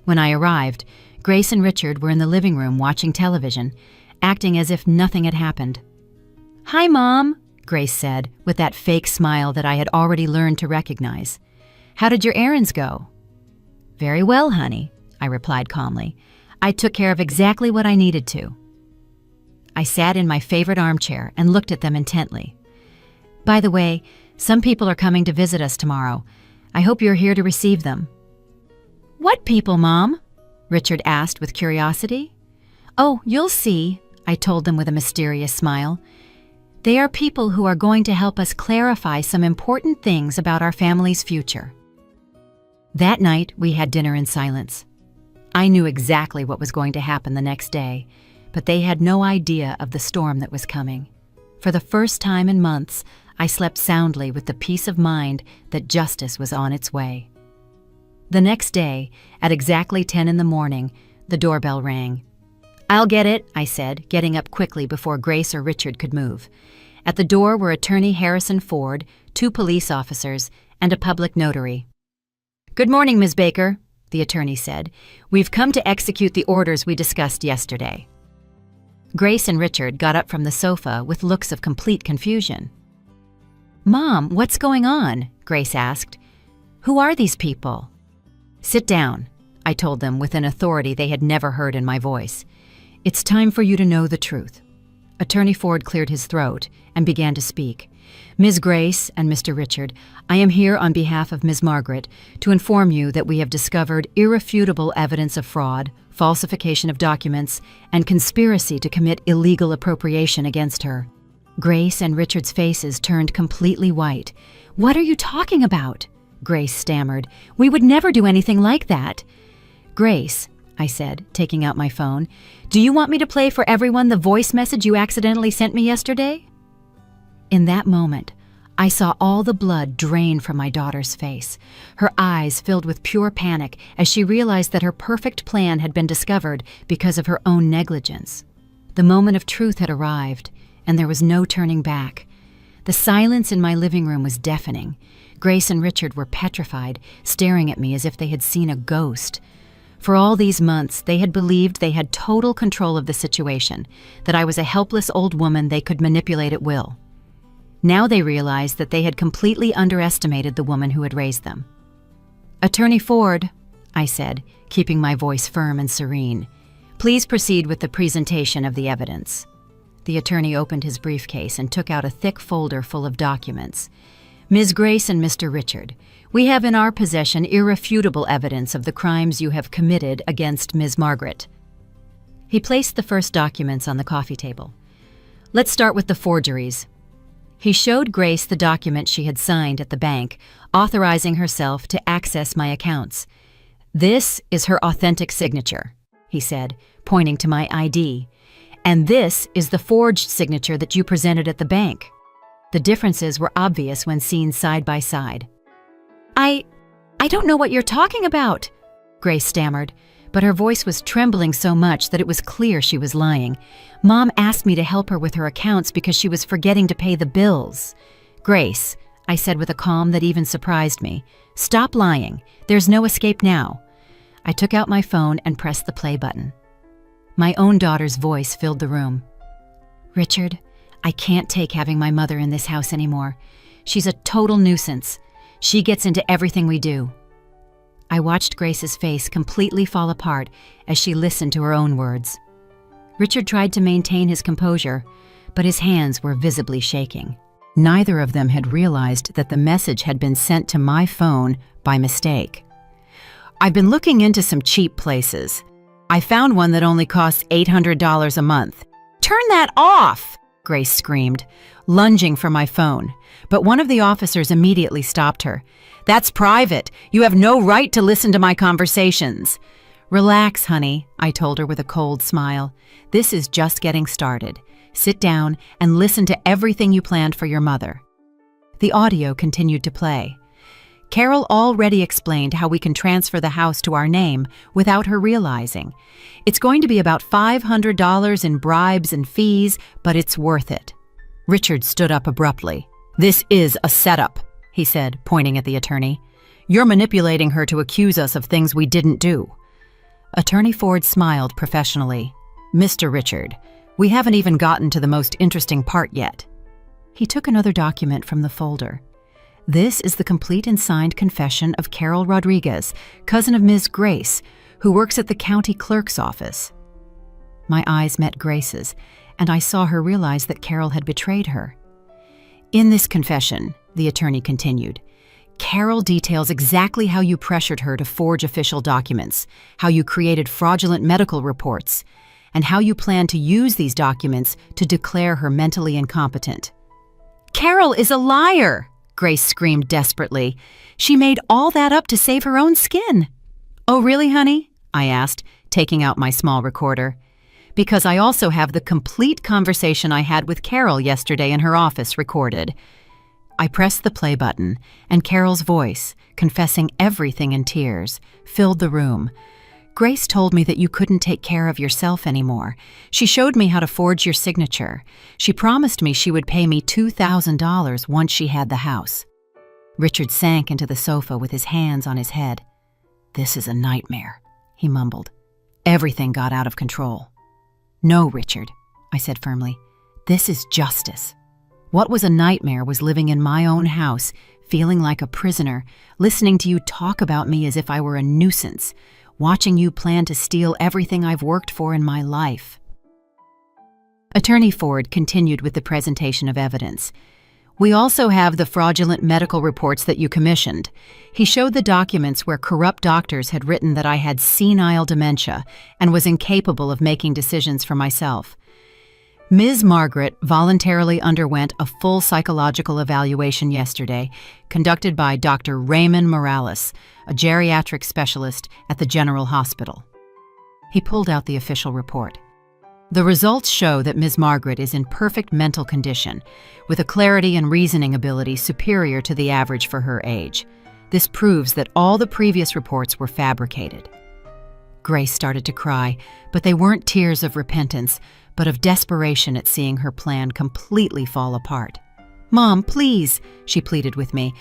When I arrived, Grace and Richard were in the living room watching television, acting as if nothing had happened. "Hi, Mom," Grace said, with that fake smile that I had already learned to recognize. "How did your errands go?" "Very well, honey," I replied calmly. "I took care of exactly what I needed to." I sat in my favorite armchair and looked at them intently. "By the way, some people are coming to visit us tomorrow. I hope you're here to receive them." "What people, Mom?" Richard asked with curiosity. "Oh, you'll see," I told them with a mysterious smile. "They are people who are going to help us clarify some important things about our family's future." That night, we had dinner in silence. I knew exactly what was going to happen the next day, but they had no idea of the storm that was coming. For the first time in months, I slept soundly with the peace of mind that justice was on its way. The next day, at exactly 10 in the morning, the doorbell rang. "I'll get it," I said, getting up quickly before Grace or Richard could move. At the door were Attorney Harrison Ford, 2 police officers, and a public notary. "Good morning, Ms. Baker," the attorney said. "We've come to execute the orders we discussed yesterday." Grace and Richard got up from the sofa with looks of complete confusion. "Mom, what's going on?" Grace asked. "Who are these people?" "Sit down," I told them with an authority they had never heard in my voice. "It's time for you to know the truth." Attorney Ford cleared his throat and began to speak. "Ms. Grace and Mr. Richard, I am here on behalf of Ms. Margaret to inform you that we have discovered irrefutable evidence of fraud, falsification of documents, and conspiracy to commit illegal appropriation against her." Grace and Richard's faces turned completely white. "What are you talking about?" Grace stammered. "We would never do anything like that." "Grace," I said, taking out my phone, "do you want me to play for everyone the voice message you accidentally sent me yesterday?" In that moment, I saw all the blood drain from my daughter's face. Her eyes filled with pure panic as she realized that her perfect plan had been discovered because of her own negligence. The moment of truth had arrived, and there was no turning back. The silence in my living room was deafening. Grace and Richard were petrified, staring at me as if they had seen a ghost. For all these months, they had believed they had total control of the situation, that I was a helpless old woman they could manipulate at will. Now they realized that they had completely underestimated the woman who had raised them. "Attorney Ford," I said, keeping my voice firm and serene, "please proceed with the presentation of the evidence." The attorney opened his briefcase and took out a thick folder full of documents. "Ms. Grace and Mr. Richard, we have in our possession irrefutable evidence of the crimes you have committed against Ms. Margaret." He placed the first documents on the coffee table. "Let's start with the forgeries." He showed Grace the document she had signed at the bank, authorizing herself to access my accounts. "This is her authentic signature," he said, pointing to my ID. "And this is the forged signature that you presented at the bank." The differences were obvious when seen side by side. I don't know what you're talking about," Grace stammered, but her voice was trembling so much that it was clear she was lying. "Mom asked me to help her with her accounts because she was forgetting to pay the bills." "Grace," I said with a calm that even surprised me, "stop lying. There's no escape now." I took out my phone and pressed the play button. My own daughter's voice filled the room. "Richard, I can't take having my mother in this house anymore. She's a total nuisance. She gets into everything we do." I watched Grace's face completely fall apart as she listened to her own words. Richard tried to maintain his composure, but his hands were visibly shaking. Neither of them had realized that the message had been sent to my phone by mistake. "I've been looking into some cheap places. I found one that only costs $800 a month." "Turn that off!" Grace screamed, lunging for my phone, but one of the officers immediately stopped her. "That's private. You have no right to listen to my conversations." "Relax, honey," I told her with a cold smile. "This is just getting started. Sit down and listen to everything you planned for your mother." The audio continued to play. Carol already explained how we can transfer the house to our name without her realizing. It's going to be about $500 in bribes and fees, but it's worth it. Richard stood up abruptly. "This is a setup," he said, pointing at the attorney. "You're manipulating her to accuse us of things we didn't do." Attorney Ford smiled professionally. "Mr. Richard, we haven't even gotten to the most interesting part yet." He took another document from the folder. "This is the complete and signed confession of Carol Rodriguez, cousin of Ms. Grace, who works at the county clerk's office." My eyes met Grace's, and I saw her realize that Carol had betrayed her. "In this confession," the attorney continued, "Carol details exactly how you pressured her to forge official documents, how you created fraudulent medical reports, and how you planned to use these documents to declare her mentally incompetent." "Carol is a liar!" Grace screamed desperately. "She made all that up to save her own skin." "Oh, really, honey?" I asked, taking out my small recorder. "Because I also have the complete conversation I had with Carol yesterday in her office recorded." I pressed the play button, and Carol's voice, confessing everything in tears, filled the room. "Grace told me that you couldn't take care of yourself anymore. She showed me how to forge your signature. She promised me she would pay me $2,000 once she had the house." Richard sank into the sofa with his hands on his head. "This is a nightmare," he mumbled. "Everything got out of control." "No, Richard," I said firmly. "This is justice. What was a nightmare was living in my own house, feeling like a prisoner, listening to you talk about me as if I were a nuisance, watching you plan to steal everything I've worked for in my life." Attorney Ford continued with the presentation of evidence. "We also have the fraudulent medical reports that you commissioned." He showed the documents where corrupt doctors had written that I had senile dementia and was incapable of making decisions for myself. Ms. Margaret voluntarily underwent a full psychological evaluation yesterday, conducted by Dr. Raymond Morales, a geriatric specialist at the General Hospital. He pulled out the official report. "The results show that Ms. Margaret is in perfect mental condition, with a clarity and reasoning ability superior to the average for her age. This proves that all the previous reports were fabricated." Grace started to cry, but they weren't tears of repentance, but of desperation at seeing her plan completely fall apart. "Mom, please," she pleaded with me.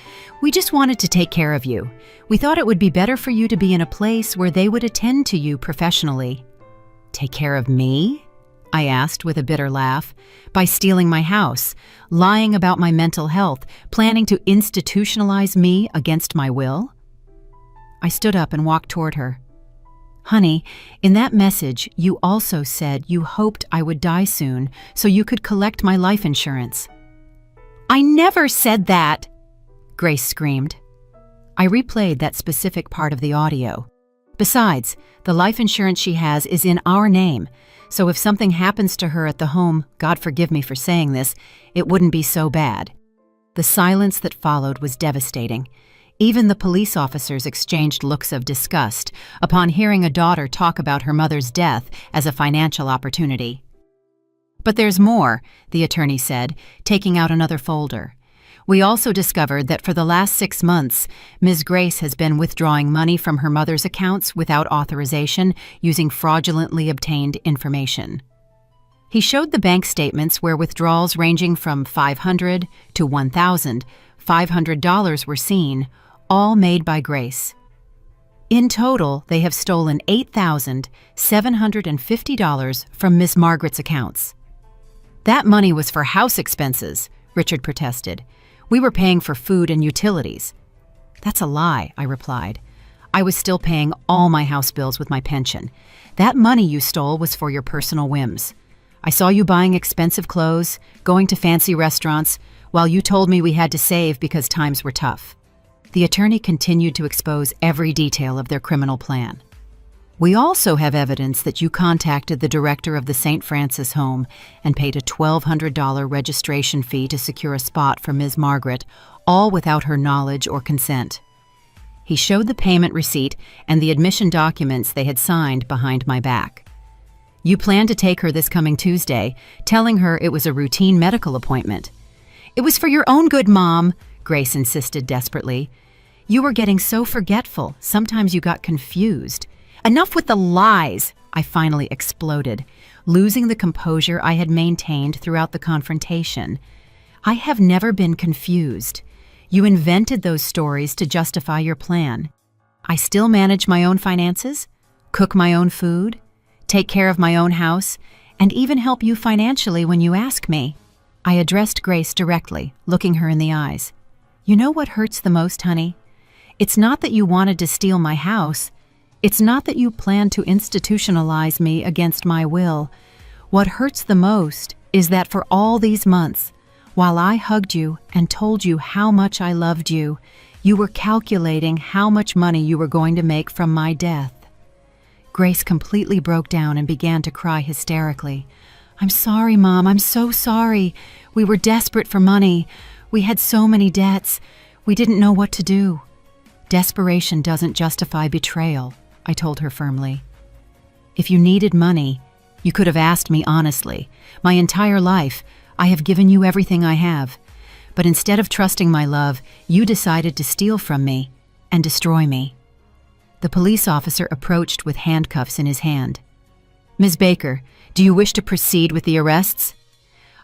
"We just wanted to take care of you. We thought it would be better for you to be in a place where they would attend to you professionally." "Take care of me?" I asked with a bitter laugh. "By stealing my house, lying about my mental health, planning to institutionalize me against my will?" I stood up and walked toward her. "Honey, in that message, you also said you hoped I would die soon so you could collect my life insurance." "I never said that!" Grace screamed. I replayed that specific part of the audio. "Besides, the life insurance she has is in our name, so if something happens to her at the home, God forgive me for saying this, it wouldn't be so bad." The silence that followed was devastating. Even the police officers exchanged looks of disgust upon hearing a daughter talk about her mother's death as a financial opportunity. "But there's more," the attorney said, taking out another folder. "We also discovered that for the last 6 months, Ms. Grace has been withdrawing money from her mother's accounts without authorization using fraudulently obtained information." He showed the bank statements where withdrawals ranging from $500 to $1,500 were seen, all made by Grace. In total, they have stolen $8,750 from Miss Margaret's accounts. "That money was for house expenses," Richard protested. "We were paying for food and utilities." "That's a lie," I replied. "I was still paying all my house bills with my pension. That money you stole was for your personal whims. I saw you buying expensive clothes, going to fancy restaurants, while you told me we had to save because times were tough." The attorney continued to expose every detail of their criminal plan. "We also have evidence that you contacted the director of the St. Francis home and paid a $1,200 registration fee to secure a spot for Ms. Margaret, all without her knowledge or consent." He showed the payment receipt and the admission documents they had signed behind my back. "You planned to take her this coming Tuesday, telling her it was a routine medical appointment." "It was for your own good, Mom," Grace insisted desperately. "You were getting so forgetful, sometimes you got confused." "Enough with the lies!" I finally exploded, losing the composure I had maintained throughout the confrontation. "I have never been confused. You invented those stories to justify your plan. I still manage my own finances. cook my own food, take care of my own house, and even help you financially when you ask me." I addressed Grace directly, looking her in the eyes. "You know what hurts the most, honey? It's not that you wanted to steal my house. It's not that you planned to institutionalize me against my will. What hurts the most is that for all these months, while I hugged you and told you how much I loved you, you were calculating how much money you were going to make from my death." Grace completely broke down and began to cry hysterically. "I'm sorry, Mom. I'm so sorry. We were desperate for money. We had so many debts. We didn't know what to do." "Desperation doesn't justify betrayal," I told her firmly. "If you needed money, you could have asked me honestly. My entire life, I have given you everything I have. But instead of trusting my love, you decided to steal from me and destroy me." The police officer approached with handcuffs in his hand. "Ms. Baker, do you wish to proceed with the arrests?"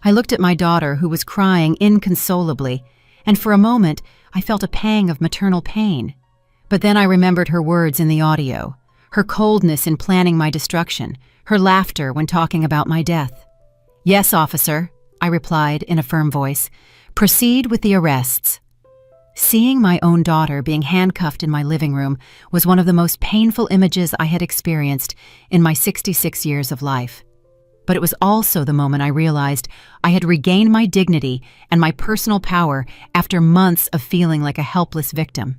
I looked at my daughter, who was crying inconsolably, and for a moment I felt a pang of maternal pain. But then I remembered her words in the audio, her coldness in planning my destruction, her laughter when talking about my death. "Yes, officer," I replied in a firm voice. "Proceed with the arrests." Seeing my own daughter being handcuffed in my living room was one of the most painful images I had experienced in my 66 years of life. But it was also the moment I realized I had regained my dignity and my personal power after months of feeling like a helpless victim.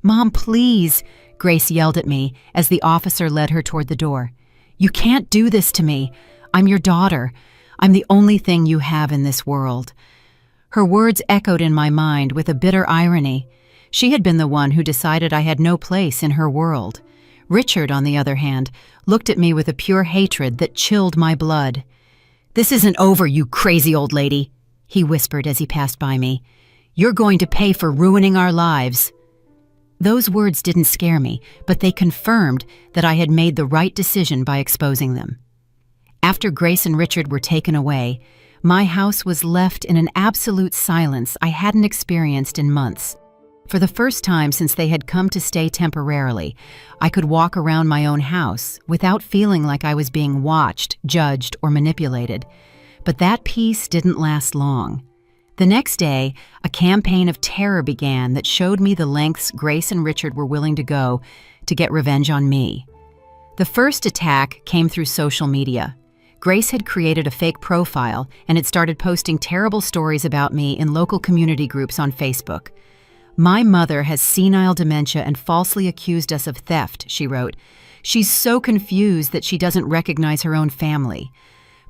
"Mom, please," Grace yelled at me as the officer led her toward the door. "You can't do this to me. I'm your daughter. I'm the only thing you have in this world." Her words echoed in my mind with a bitter irony. She had been the one who decided I had no place in her world. Richard, on the other hand, looked at me with a pure hatred that chilled my blood. "This isn't over, you crazy old lady," he whispered as he passed by me. "You're going to pay for ruining our lives." Those words didn't scare me, but they confirmed that I had made the right decision by exposing them. After Grace and Richard were taken away, my house was left in an absolute silence I hadn't experienced in months. For the first time since they had come to stay temporarily, I could walk around my own house without feeling like I was being watched, judged, or manipulated. But that peace didn't last long. The next day, a campaign of terror began that showed me the lengths Grace and Richard were willing to go to get revenge on me. The first attack came through social media. Grace had created a fake profile and had started posting terrible stories about me in local community groups on Facebook. "My mother has senile dementia and falsely accused us of theft," she wrote. "She's so confused that she doesn't recognize her own family.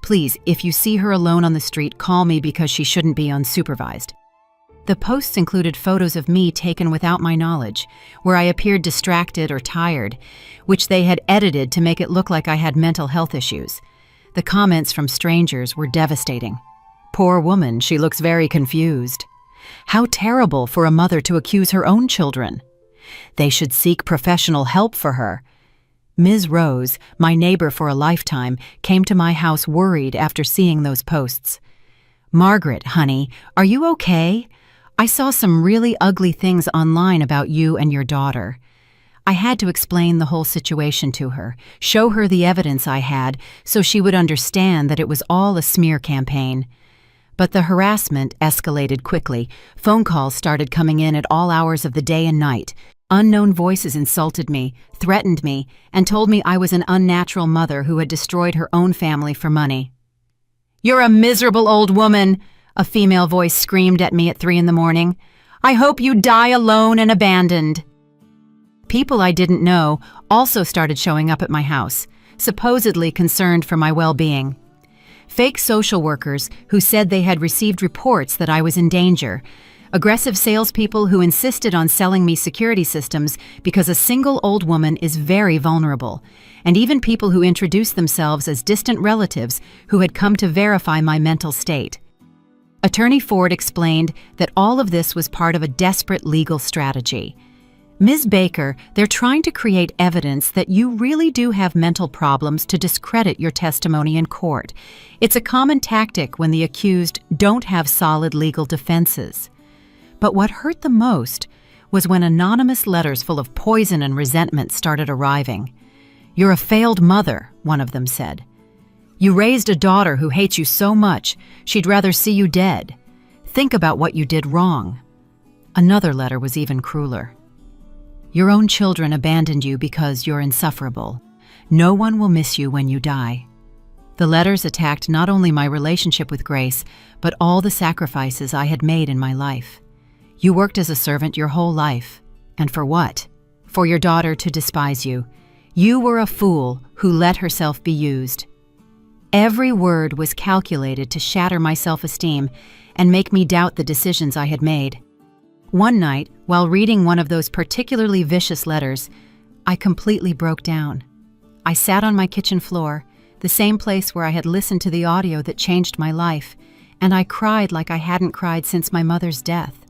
Please, if you see her alone on the street, call me because she shouldn't be unsupervised." The posts included photos of me taken without my knowledge, where I appeared distracted or tired, which they had edited to make it look like I had mental health issues. The comments from strangers were devastating. "Poor woman, she looks very confused. How terrible for a mother to accuse her own children. They should seek professional help for her." Ms. Rose, my neighbor for a lifetime, came to my house worried after seeing those posts. "Margaret, honey, are you okay? I saw some really ugly things online about you and your daughter." I had to explain the whole situation to her, show her the evidence I had, so she would understand that it was all a smear campaign. But the harassment escalated quickly. Phone calls started coming in at all hours of the day and night. Unknown voices insulted me, threatened me, and told me I was an unnatural mother who had destroyed her own family for money. "You're a miserable old woman," a female voice screamed at me at 3 a.m. "I hope you die alone and abandoned." People I didn't know also started showing up at my house, supposedly concerned for my well-being. Fake social workers who said they had received reports that I was in danger, aggressive salespeople who insisted on selling me security systems because a single old woman is very vulnerable, and even people who introduced themselves as distant relatives who had come to verify my mental state. Attorney Ford explained that all of this was part of a desperate legal strategy. "Ms. Baker, they're trying to create evidence that you really do have mental problems to discredit your testimony in court. It's a common tactic when the accused don't have solid legal defenses." But what hurt the most was when anonymous letters full of poison and resentment started arriving. "You're a failed mother," one of them said. "You raised a daughter who hates you so much, she'd rather see you dead. Think about what you did wrong." Another letter was even crueler. "Your own children abandoned you because you're insufferable. No one will miss you when you die." The letters attacked not only my relationship with Grace, but all the sacrifices I had made in my life. "You worked as a servant your whole life. And for what? For your daughter to despise you. You were a fool who let herself be used." Every word was calculated to shatter my self-esteem and make me doubt the decisions I had made. One night, while reading one of those particularly vicious letters, I completely broke down. I sat on my kitchen floor, the same place where I had listened to the audio that changed my life, and I cried like I hadn't cried since my mother's death.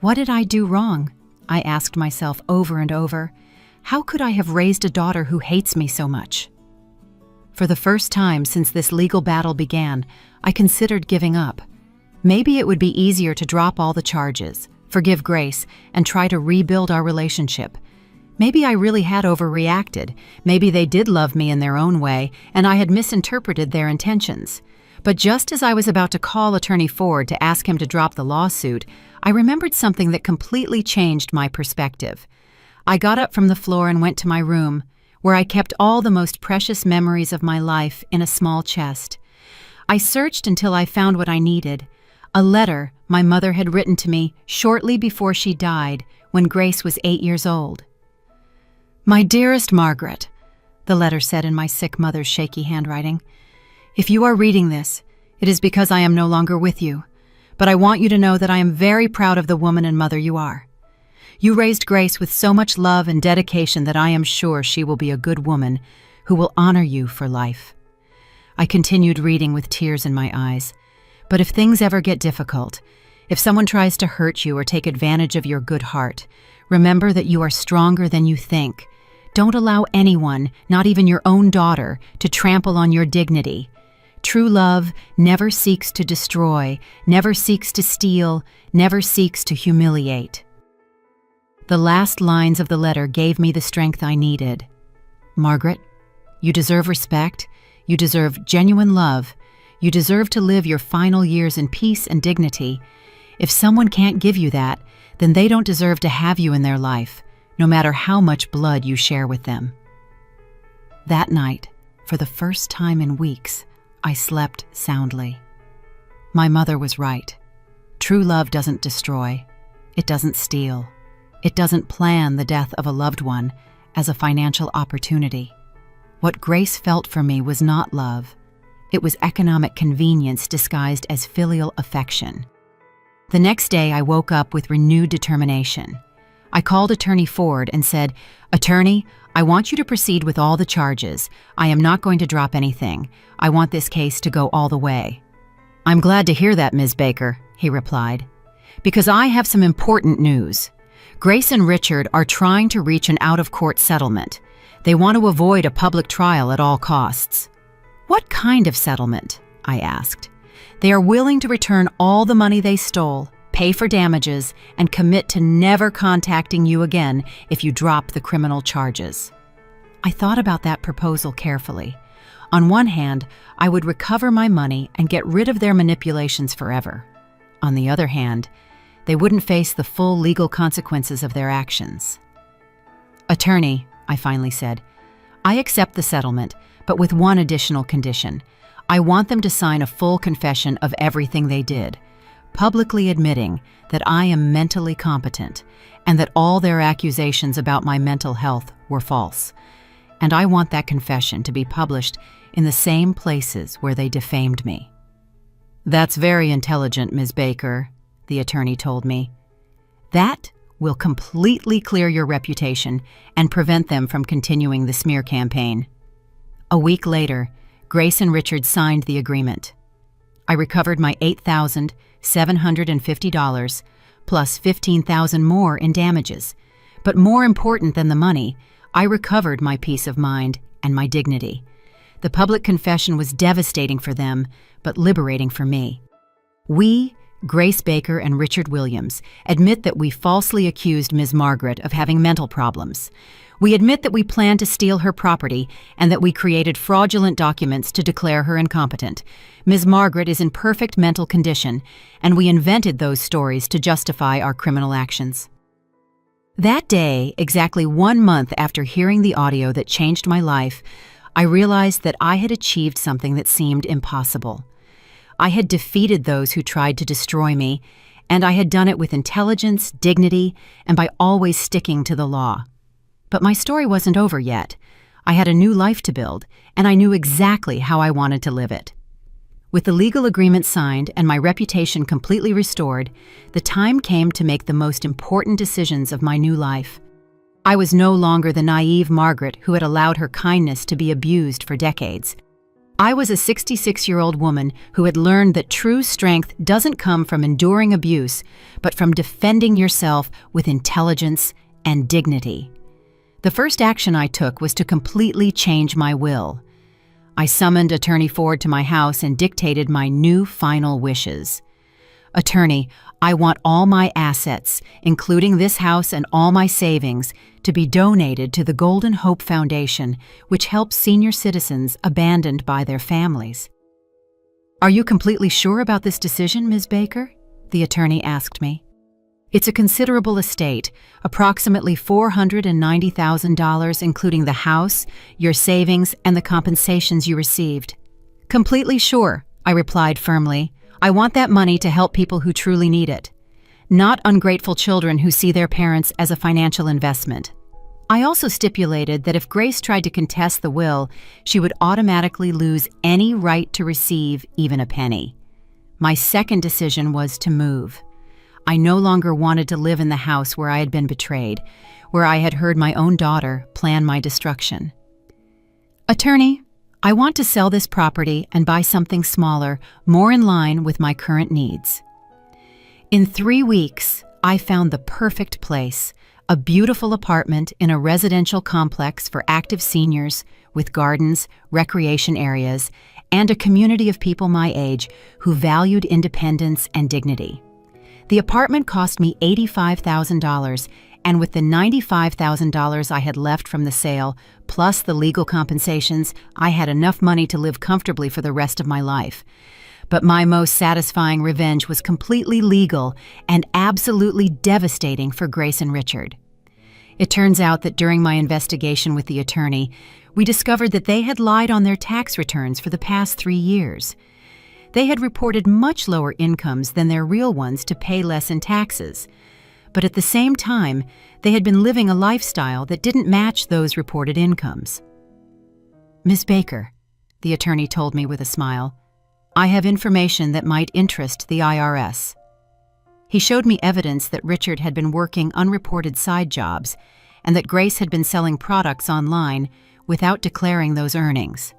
What did I do wrong? I asked myself over and over. How could I have raised a daughter who hates me so much? For the first time since this legal battle began, I considered giving up. Maybe it would be easier to drop all the charges, forgive Grace, and try to rebuild our relationship. Maybe I really had overreacted. Maybe they did love me in their own way, and I had misinterpreted their intentions. But just as I was about to call Attorney Ford to ask him to drop the lawsuit, I remembered something that completely changed my perspective. I got up from the floor and went to my room, where I kept all the most precious memories of my life in a small chest. I searched until I found what I needed, a letter my mother had written to me shortly before she died when Grace was 8 years old. "My dearest Margaret," the letter said in my sick mother's shaky handwriting, "if you are reading this, it is because I am no longer with you, but I want you to know that I am very proud of the woman and mother you are. You raised Grace with so much love and dedication that I am sure she will be a good woman who will honor you for life." I continued reading with tears in my eyes. "But if things ever get difficult, if someone tries to hurt you or take advantage of your good heart, remember that you are stronger than you think. Don't allow anyone, not even your own daughter, to trample on your dignity. True love never seeks to destroy, never seeks to steal, never seeks to humiliate." The last lines of the letter gave me the strength I needed. "Margaret, you deserve respect, you deserve genuine love, you deserve to live your final years in peace and dignity. If someone can't give you that, then they don't deserve to have you in their life, no matter how much blood you share with them." That night, for the first time in weeks, I slept soundly. My mother was right. True love doesn't destroy. It doesn't steal. It doesn't plan the death of a loved one as a financial opportunity. What Grace felt for me was not love. It was economic convenience disguised as filial affection. The next day, I woke up with renewed determination. I called Attorney Ford and said, "Attorney, I want you to proceed with all the charges. I am not going to drop anything. I want this case to go all the way." "I'm glad to hear that, Ms. Baker," he replied, "because I have some important news. Grace and Richard are trying to reach an out-of-court settlement. They want to avoid a public trial at all costs." "What kind of settlement?" I asked. "They are willing to return all the money they stole, pay for damages, and commit to never contacting you again if you drop the criminal charges." I thought about that proposal carefully. On one hand, I would recover my money and get rid of their manipulations forever. On the other hand, they wouldn't face the full legal consequences of their actions. "Attorney," I finally said, "I accept the settlement, but with one additional condition. I want them to sign a full confession of everything they did, publicly admitting that I am mentally competent and that all their accusations about my mental health were false. And I want that confession to be published in the same places where they defamed me." "That's very intelligent, Ms. Baker," the attorney told me. "That will completely clear your reputation and prevent them from continuing the smear campaign." A week later, Grace and Richard signed the agreement. I recovered my $8,750 plus $15,000 more in damages. But more important than the money, I recovered my peace of mind and my dignity. The public confession was devastating for them, but liberating for me. We Grace Baker and Richard Williams, admit that we falsely accused Ms. Margaret of having mental problems. We admit that we planned to steal her property and that we created fraudulent documents to declare her incompetent. Ms. Margaret is in perfect mental condition, and we invented those stories to justify our criminal actions. That day, exactly 1 month after hearing the audio that changed my life, I realized that I had achieved something that seemed impossible. I had defeated those who tried to destroy me, and I had done it with intelligence, dignity, and by always sticking to the law. But my story wasn't over yet. I had a new life to build, and I knew exactly how I wanted to live it. With the legal agreement signed and my reputation completely restored, the time came to make the most important decisions of my new life. I was no longer the naive Margaret who had allowed her kindness to be abused for decades. I was a 66-year-old woman who had learned that true strength doesn't come from enduring abuse, but from defending yourself with intelligence and dignity. The first action I took was to completely change my will. I summoned Attorney Ford to my house and dictated my new final wishes. Attorney, I want all my assets, including this house and all my savings, to be donated to the Golden Hope Foundation, which helps senior citizens abandoned by their families. Are you completely sure about this decision, Ms. Baker? The attorney asked me. It's a considerable estate, approximately $490,000, including the house, your savings, and the compensations you received. Completely sure, I replied firmly. I want that money to help people who truly need it, not ungrateful children who see their parents as a financial investment. I also stipulated that if Grace tried to contest the will, she would automatically lose any right to receive even a penny. My second decision was to move. I no longer wanted to live in the house where I had been betrayed, where I had heard my own daughter plan my destruction. Attorney, I want to sell this property and buy something smaller, more in line with my current needs. In 3 weeks, I found the perfect place, a beautiful apartment in a residential complex for active seniors with gardens, recreation areas, and a community of people my age who valued independence and dignity. The apartment cost me $85,000, and with the $95,000 I had left from the sale, plus the legal compensations, I had enough money to live comfortably for the rest of my life. But my most satisfying revenge was completely legal and absolutely devastating for Grace and Richard. It turns out that during my investigation with the attorney, we discovered that they had lied on their tax returns for the past 3 years. They had reported much lower incomes than their real ones to pay less in taxes. But at the same time, they had been living a lifestyle that didn't match those reported incomes. Ms. Baker, the attorney told me with a smile, I have information that might interest the IRS. He showed me evidence that Richard had been working unreported side jobs and that Grace had been selling products online without declaring those earnings.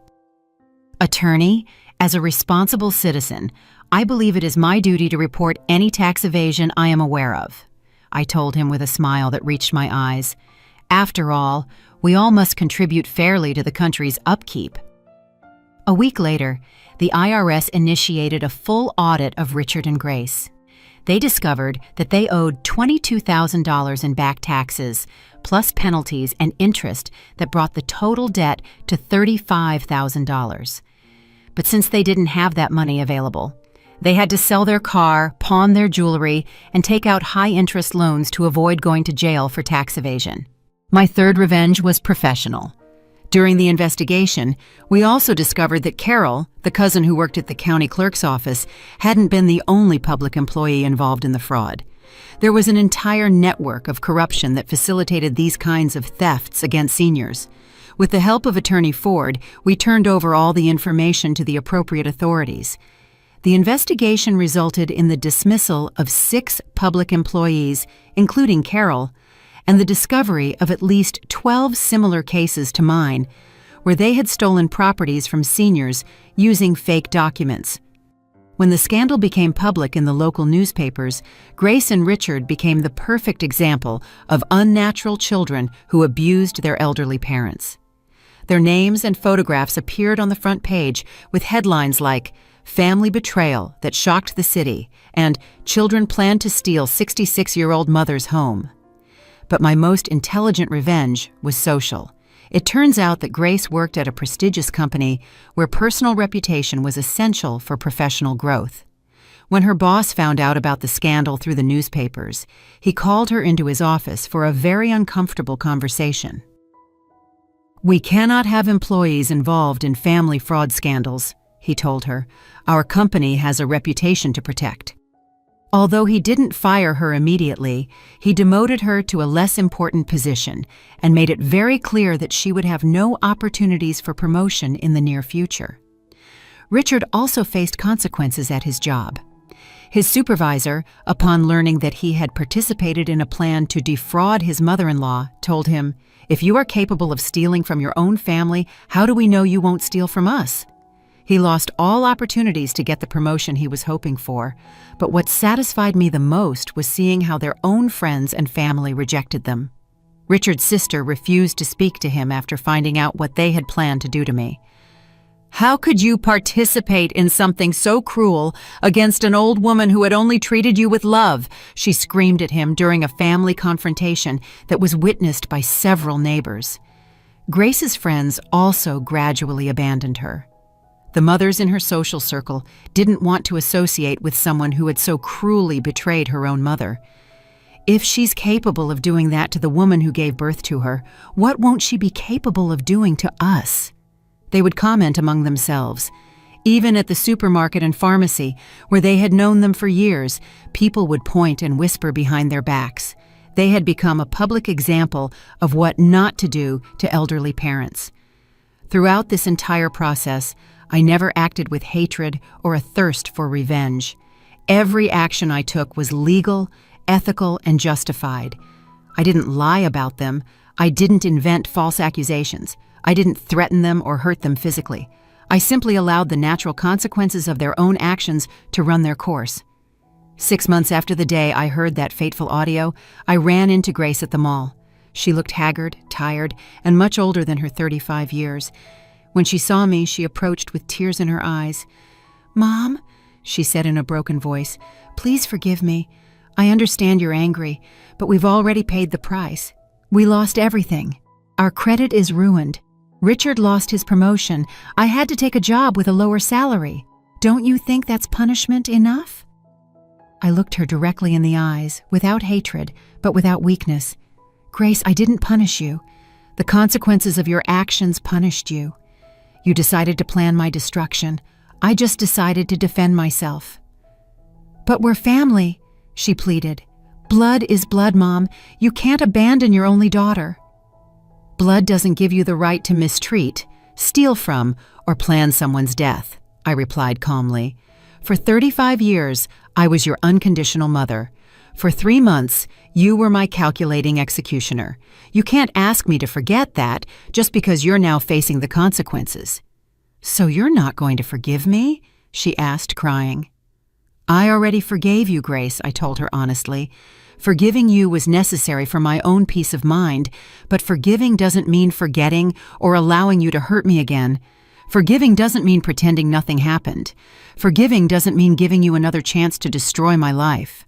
Attorney, as a responsible citizen, I believe it is my duty to report any tax evasion I am aware of, I told him with a smile that reached my eyes. After all, we all must contribute fairly to the country's upkeep. A week later, the IRS initiated a full audit of Richard and Grace. They discovered that they owed $22,000 in back taxes, plus penalties and interest that brought the total debt to $35,000. But since they didn't have that money available, they had to sell their car, pawn their jewelry, and take out high-interest loans to avoid going to jail for tax evasion. My third revenge was professional. During the investigation, we also discovered that Carol, the cousin who worked at the county clerk's office, hadn't been the only public employee involved in the fraud. There was an entire network of corruption that facilitated these kinds of thefts against seniors. With the help of Attorney Ford, we turned over all the information to the appropriate authorities. The investigation resulted in the dismissal of 6 public employees, including Carol, and the discovery of at least 12 similar cases to mine, where they had stolen properties from seniors using fake documents. When the scandal became public in the local newspapers, Grace and Richard became the perfect example of unnatural children who abused their elderly parents. Their names and photographs appeared on the front page with headlines like, family betrayal that shocked the city, and children planned to steal 66-year-old mother's home. But my most intelligent revenge was social. It turns out that Grace worked at a prestigious company where personal reputation was essential for professional growth. When her boss found out about the scandal through the newspapers, he called her into his office for a very uncomfortable conversation. "We cannot have employees involved in family fraud scandals," he told her. "Our company has a reputation to protect." Although he didn't fire her immediately, he demoted her to a less important position and made it very clear that she would have no opportunities for promotion in the near future. Richard also faced consequences at his job. His supervisor, upon learning that he had participated in a plan to defraud his mother-in-law, told him, "If you are capable of stealing from your own family, how do we know you won't steal from us?" He lost all opportunities to get the promotion he was hoping for, but what satisfied me the most was seeing how their own friends and family rejected them. Richard's sister refused to speak to him after finding out what they had planned to do to me. "How could you participate in something so cruel against an old woman who had only treated you with love?" she screamed at him during a family confrontation that was witnessed by several neighbors. Grace's friends also gradually abandoned her. The mothers in her social circle didn't want to associate with someone who had so cruelly betrayed her own mother. If she's capable of doing that to the woman who gave birth to her, what won't she be capable of doing to us? They would comment among themselves. Even at the supermarket and pharmacy, where they had known them for years, people would point and whisper behind their backs. They had become a public example of what not to do to elderly parents. Throughout this entire process, I never acted with hatred or a thirst for revenge. Every action I took was legal, ethical, and justified. I didn't lie about them. I didn't invent false accusations. I didn't threaten them or hurt them physically. I simply allowed the natural consequences of their own actions to run their course. 6 months after the day I heard that fateful audio, I ran into Grace at the mall. She looked haggard, tired, and much older than her 35 years. When she saw me, she approached with tears in her eyes. "Mom," she said in a broken voice, "please forgive me. I understand you're angry, but we've already paid the price. We lost everything. Our credit is ruined. Richard lost his promotion. I had to take a job with a lower salary. Don't you think that's punishment enough?" I looked her directly in the eyes, without hatred, but without weakness. "Grace, I didn't punish you. The consequences of your actions punished you. You decided to plan my destruction. I just decided to defend myself." "But we're family," she pleaded. "Blood is blood, Mom. You can't abandon your only daughter." "Blood doesn't give you the right to mistreat, steal from, or plan someone's death," I replied calmly. "For 35 years, I was your unconditional mother. For 3 months, you were my calculating executioner. You can't ask me to forget that just because you're now facing the consequences." "So you're not going to forgive me?" she asked, crying. "I already forgave you, Grace," I told her honestly. "Forgiving you was necessary for my own peace of mind, but forgiving doesn't mean forgetting or allowing you to hurt me again. Forgiving doesn't mean pretending nothing happened. Forgiving doesn't mean giving you another chance to destroy my life."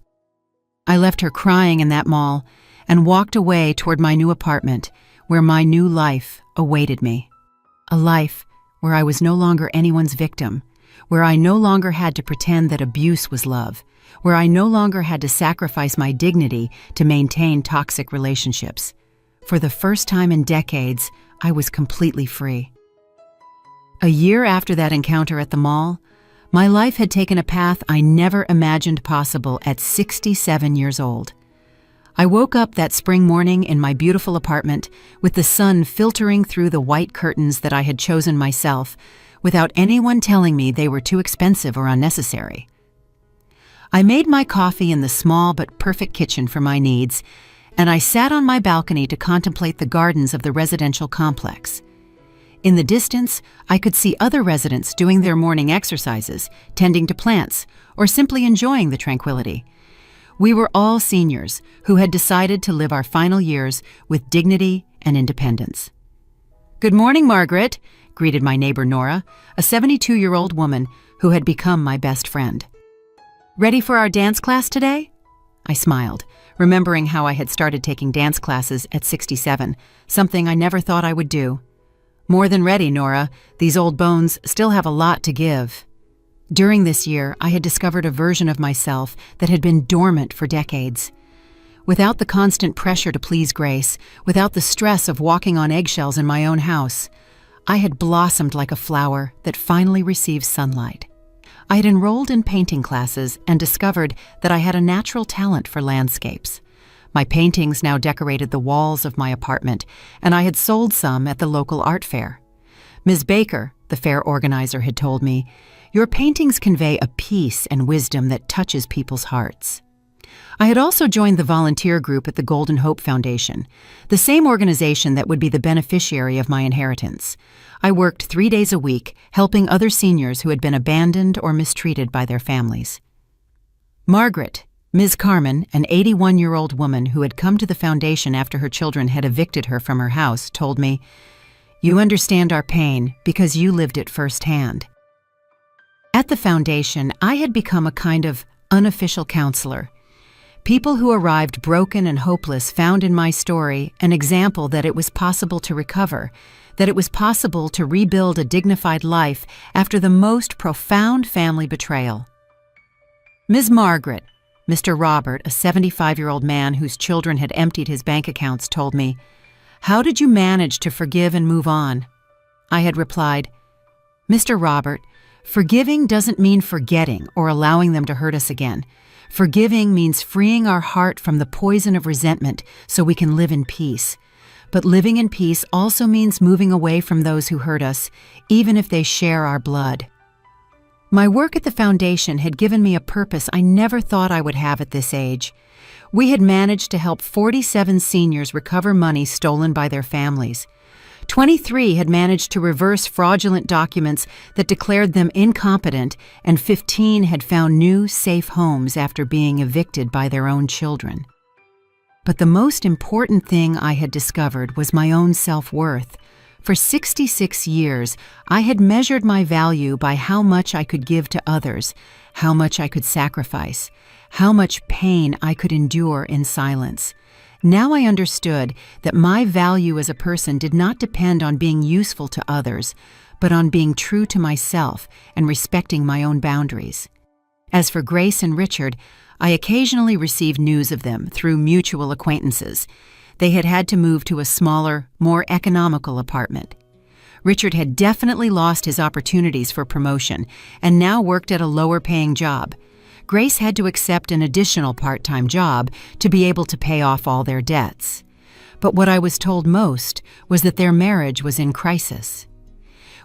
I left her crying in that mall and walked away toward my new apartment, where my new life awaited me. A life where I was no longer anyone's victim, where I no longer had to pretend that abuse was love, where I no longer had to sacrifice my dignity to maintain toxic relationships. For the first time in decades, I was completely free. A year after that encounter at the mall, my life had taken a path I never imagined possible at 67 years old. I woke up that spring morning in my beautiful apartment with the sun filtering through the white curtains that I had chosen myself, without anyone telling me they were too expensive or unnecessary. I made my coffee in the small but perfect kitchen for my needs, and I sat on my balcony to contemplate the gardens of the residential complex. In the distance, I could see other residents doing their morning exercises, tending to plants, or simply enjoying the tranquility. We were all seniors who had decided to live our final years with dignity and independence. "Good morning, Margaret," greeted my neighbor Nora, a 72-year-old woman who had become my best friend. "Ready for our dance class today?" I smiled, remembering how I had started taking dance classes at 67, something I never thought I would do. "More than ready, Nora. These old bones still have a lot to give." During this year, I had discovered a version of myself that had been dormant for decades. Without the constant pressure to please Grace, without the stress of walking on eggshells in my own house, I had blossomed like a flower that finally receives sunlight. I had enrolled in painting classes and discovered that I had a natural talent for landscapes. My paintings now decorated the walls of my apartment, and I had sold some at the local art fair. "Ms. Baker," the fair organizer had told me, "your paintings convey a peace and wisdom that touches people's hearts." I had also joined the volunteer group at the Golden Hope Foundation, the same organization that would be the beneficiary of my inheritance. I worked 3 days a week, helping other seniors who had been abandoned or mistreated by their families. Margaret, Ms. Carmen, an 81-year-old woman who had come to the foundation after her children had evicted her from her house, told me, "You understand our pain because you lived it firsthand." At the foundation, I had become a kind of unofficial counselor. People who arrived broken and hopeless found in my story an example that it was possible to recover, that it was possible to rebuild a dignified life after the most profound family betrayal. Ms. Margaret, Mr. Robert, a 75-year-old man whose children had emptied his bank accounts, told me, "How did you manage to forgive and move on?" I had replied, "Mr. Robert, forgiving doesn't mean forgetting or allowing them to hurt us again. Forgiving means freeing our heart from the poison of resentment so we can live in peace. But living in peace also means moving away from those who hurt us, even if they share our blood." My work at the foundation had given me a purpose I never thought I would have at this age. We had managed to help 47 seniors recover money stolen by their families. 23 had managed to reverse fraudulent documents that declared them incompetent, and 15 had found new, safe homes after being evicted by their own children. But the most important thing I had discovered was my own self-worth. For 66 years, I had measured my value by how much I could give to others, how much I could sacrifice, how much pain I could endure in silence. Now I understood that my value as a person did not depend on being useful to others, but on being true to myself and respecting my own boundaries. As for Grace and Richard, I occasionally received news of them through mutual acquaintances. They had had to move to a smaller, more economical apartment. Richard had definitely lost his opportunities for promotion and now worked at a lower-paying job. Grace had to accept an additional part-time job to be able to pay off all their debts. But what I was told most was that their marriage was in crisis.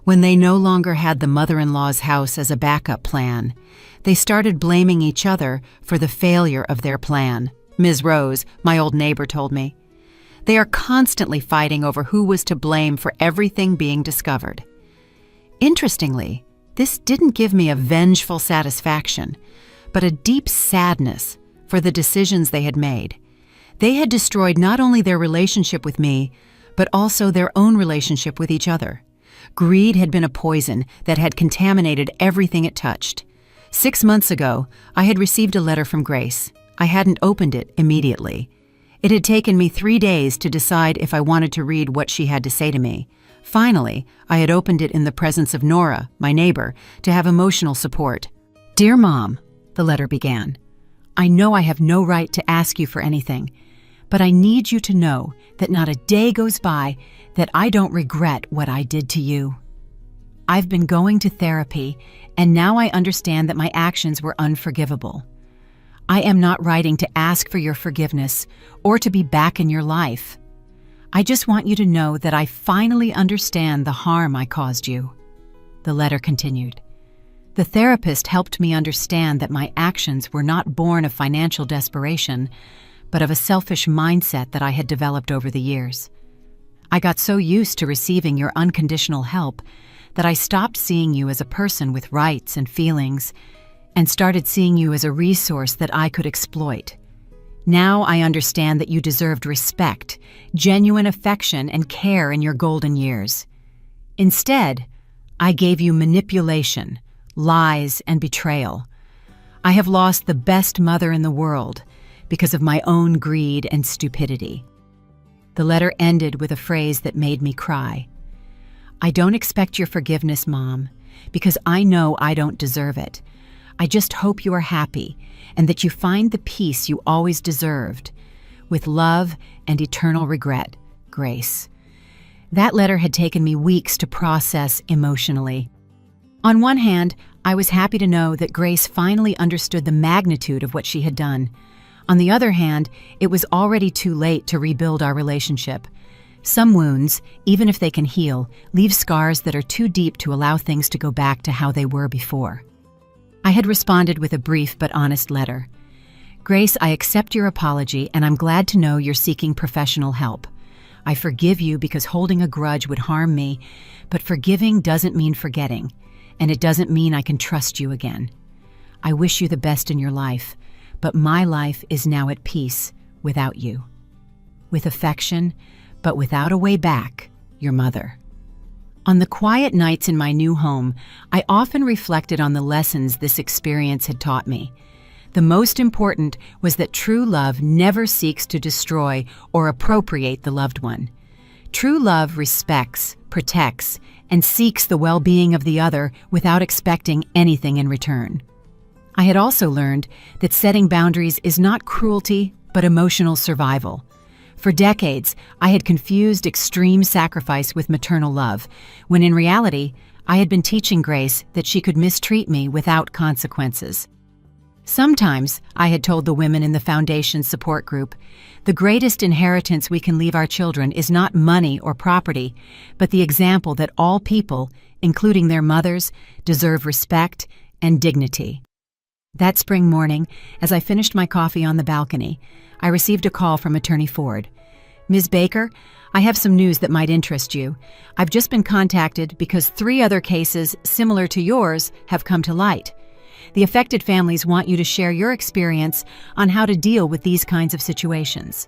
When they no longer had the mother-in-law's house as a backup plan, they started blaming each other for the failure of their plan, Ms. Rose, my old neighbor, told me. They are constantly fighting over who was to blame for everything being discovered. Interestingly, this didn't give me a vengeful satisfaction, but a deep sadness for the decisions they had made. They had destroyed not only their relationship with me, but also their own relationship with each other. Greed had been a poison that had contaminated everything it touched. 6 months ago, I had received a letter from Grace. I hadn't opened it immediately. It had taken me 3 days to decide if I wanted to read what she had to say to me. Finally, I had opened it in the presence of Nora, my neighbor, to have emotional support. "Dear Mom," the letter began, "I know I have no right to ask you for anything, but I need you to know that not a day goes by that I don't regret what I did to you. I've been going to therapy, and now I understand that my actions were unforgivable. I am not writing to ask for your forgiveness or to be back in your life. I just want you to know that I finally understand the harm I caused you." The letter continued. "The therapist helped me understand that my actions were not born of financial desperation, but of a selfish mindset that I had developed over the years. I got so used to receiving your unconditional help that I stopped seeing you as a person with rights and feelings and started seeing you as a resource that I could exploit. Now I understand that you deserved respect, genuine affection, and care in your golden years. Instead, I gave you manipulation, lies, and betrayal. I have lost the best mother in the world because of my own greed and stupidity. The letter ended with a phrase that made me cry. I don't expect your forgiveness, Mom, because I know I don't deserve it. I just hope you are happy and that you find the peace you always deserved. With love and eternal regret, Grace. That letter had taken me weeks to process emotionally. On one hand, I was happy to know that Grace finally understood the magnitude of what she had done. On the other hand, it was already too late to rebuild our relationship. Some wounds, even if they can heal, leave scars that are too deep to allow things to go back to how they were before. I had responded with a brief but honest letter. Grace, I accept your apology, and I'm glad to know you're seeking professional help. I forgive you because holding a grudge would harm me, but forgiving doesn't mean forgetting, and it doesn't mean I can trust you again. I wish you the best in your life, but my life is now at peace without you. With affection, but without a way back, your mother. On the quiet nights in my new home, I often reflected on the lessons this experience had taught me. The most important was that true love never seeks to destroy or appropriate the loved one. True love respects, protects, and seeks the well-being of the other without expecting anything in return. I had also learned that setting boundaries is not cruelty, but emotional survival. For decades, I had confused extreme sacrifice with maternal love, when in reality, I had been teaching Grace that she could mistreat me without consequences. Sometimes, I had told the women in the Foundation support group, the greatest inheritance we can leave our children is not money or property, but the example that all people, including their mothers, deserve respect and dignity. That spring morning, as I finished my coffee on the balcony, I received a call from Attorney Ford. Ms. Baker, I have some news that might interest you. I've just been contacted because 3 other cases similar to yours have come to light. The affected families want you to share your experience on how to deal with these kinds of situations.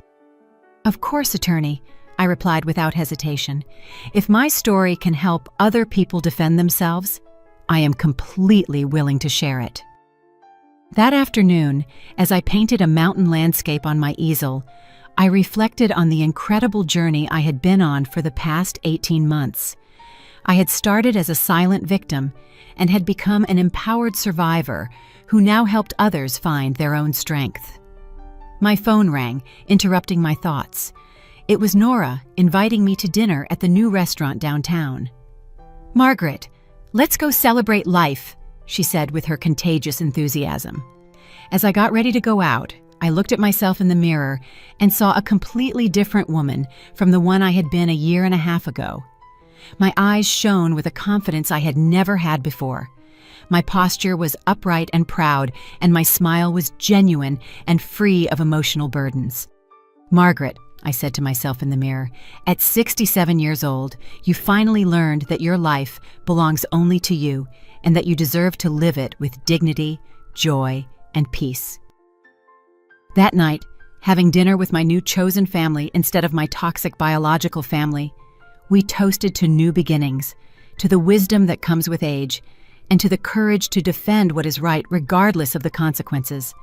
Of course, Attorney, I replied without hesitation. If my story can help other people defend themselves, I am completely willing to share it. That afternoon, as I painted a mountain landscape on my easel, I reflected on the incredible journey I had been on for the past 18 months. I had started as a silent victim and had become an empowered survivor who now helped others find their own strength. My phone rang, interrupting my thoughts. It was Nora inviting me to dinner at the new restaurant downtown. "Margaret, let's go celebrate life," she said with her contagious enthusiasm. As I got ready to go out, I looked at myself in the mirror and saw a completely different woman from the one I had been a year and a half ago. My eyes shone with a confidence I had never had before. My posture was upright and proud, and my smile was genuine and free of emotional burdens. "Margaret," I said to myself in the mirror, "at 67 years old, you finally learned that your life belongs only to you and that you deserve to live it with dignity, joy, and peace." That night, having dinner with my new chosen family instead of my toxic biological family, we toasted to new beginnings, to the wisdom that comes with age, and to the courage to defend what is right regardless of the consequences.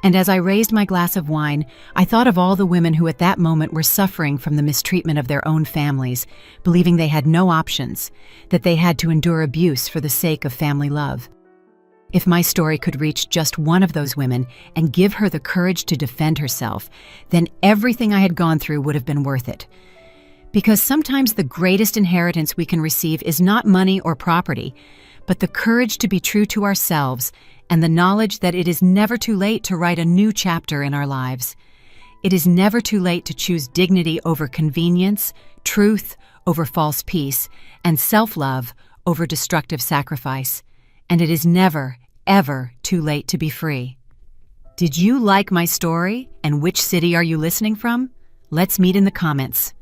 And as I raised my glass of wine, I thought of all the women who at that moment were suffering from the mistreatment of their own families, believing they had no options, that they had to endure abuse for the sake of family love. If my story could reach just one of those women and give her the courage to defend herself, then everything I had gone through would have been worth it. Because sometimes the greatest inheritance we can receive is not money or property, but the courage to be true to ourselves and the knowledge that it is never too late to write a new chapter in our lives. It is never too late to choose dignity over convenience, truth over false peace, and self-love over destructive sacrifice. And it is never, ever too late to be free. Did you like my story, and which city are you listening from? Let's meet in the comments.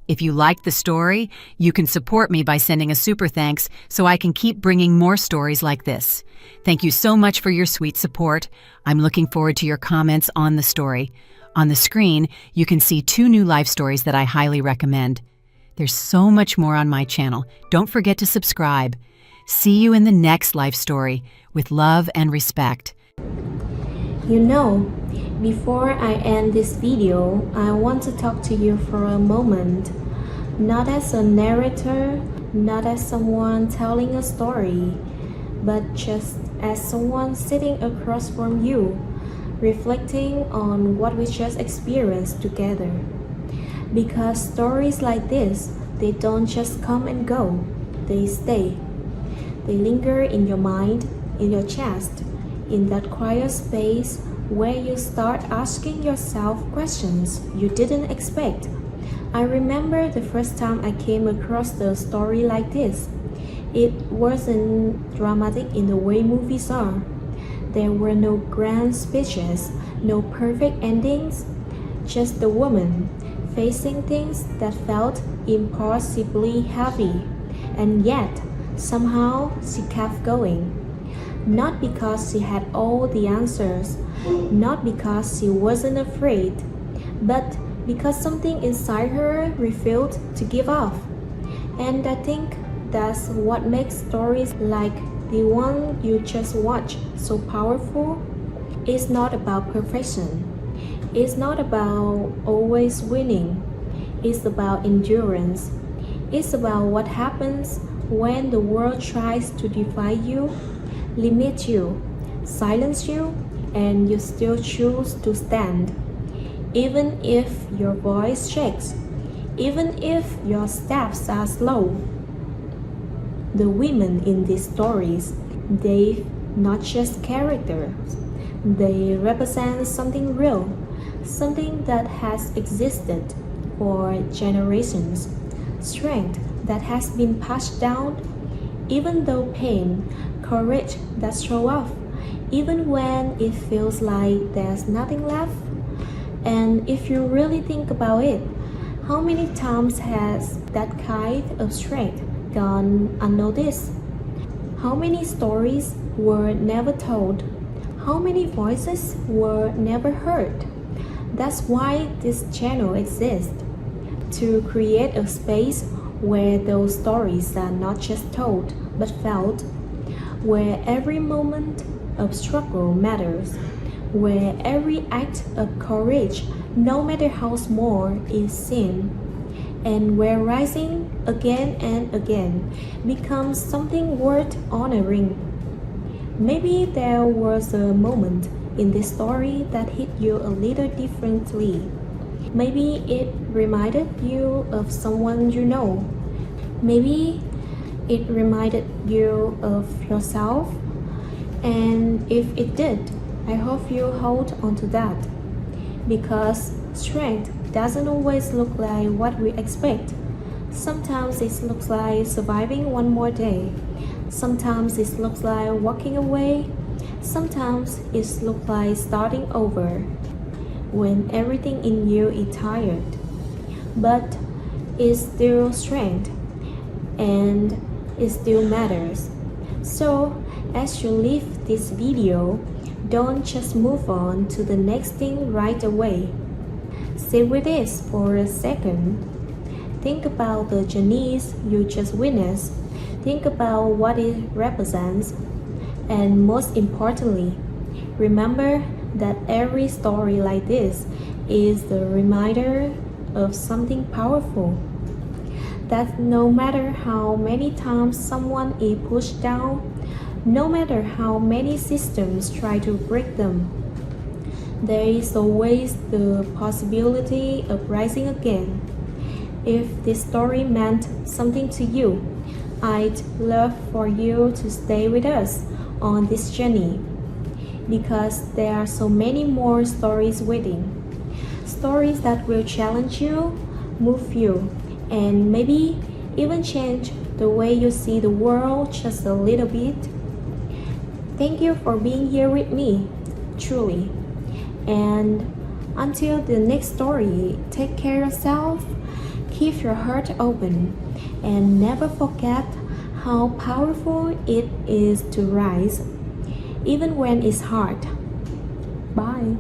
If you liked the story, you can support me by sending a super thanks so I can keep bringing more stories like this. Thank you so much for your sweet support. I'm looking forward to your comments on the story. On the screen, you can see 2 new life stories that I highly recommend. There's so much more on my channel. Don't forget to subscribe. See you in the next life story with love and respect. You know, before I end this video, I want to talk to you for a moment. Not as a narrator, not as someone telling a story, but just as someone sitting across from you, reflecting on what we just experienced together. Because stories like this, they don't just come and go, they stay. They linger in your mind, in your chest, in that quiet space where you start asking yourself questions you didn't expect. I remember the first time I came across a story like this. It wasn't dramatic in the way movies are. There were no grand speeches, no perfect endings, just a woman facing things that felt impossibly heavy, and yet somehow she kept going. Not because she had all the answers, not because she wasn't afraid, but because something inside her refused to give up. And I think that's what makes stories like the one you just watched so powerful. It's not about perfection. It's not about always winning. It's about endurance. It's about what happens when the world tries to defy you, limit you, silence you, and you still choose to stand. Even if your voice shakes, even if your steps are slow. The women in these stories, they not just characters, they represent something real, something that has existed for generations, strength that has been passed down, even though pain, courage that show up, even when it feels like there's nothing left. And if you really think about it, how many times has that kind of strength gone unnoticed? How many stories were never told? How many voices were never heard? That's why this channel exists, to create a space where those stories are not just told but felt, where every moment of struggle matters, where every act of courage, no matter how small, is seen, and where rising again and again becomes something worth honoring. Maybe there was a moment in this story that hit you a little differently. Maybe it reminded you of someone you know. Maybe it reminded you of yourself. And if it did, I hope you hold on to that. Because strength doesn't always look like what we expect. Sometimes it looks like surviving one more day. Sometimes it looks like walking away. Sometimes it looks like starting over when everything in you is tired. But it's still strength, and it still matters. So as you leave this video, don't just move on to the next thing right away. Sit with this for a second. Think about the journeys you just witnessed. Think about what it represents. And most importantly, remember that every story like this is the reminder of something powerful. That no matter how many times someone is pushed down, no matter how many systems try to break them, there is always the possibility of rising again. If this story meant something to you, I'd love for you to stay with us on this journey, because there are so many more stories waiting. Stories that will challenge you, move you, and maybe even change the way you see the world just a little bit. Thank you for being here with me, truly. And until the next story, take care of yourself, keep your heart open, and never forget how powerful it is to rise, even when it's hard. Bye.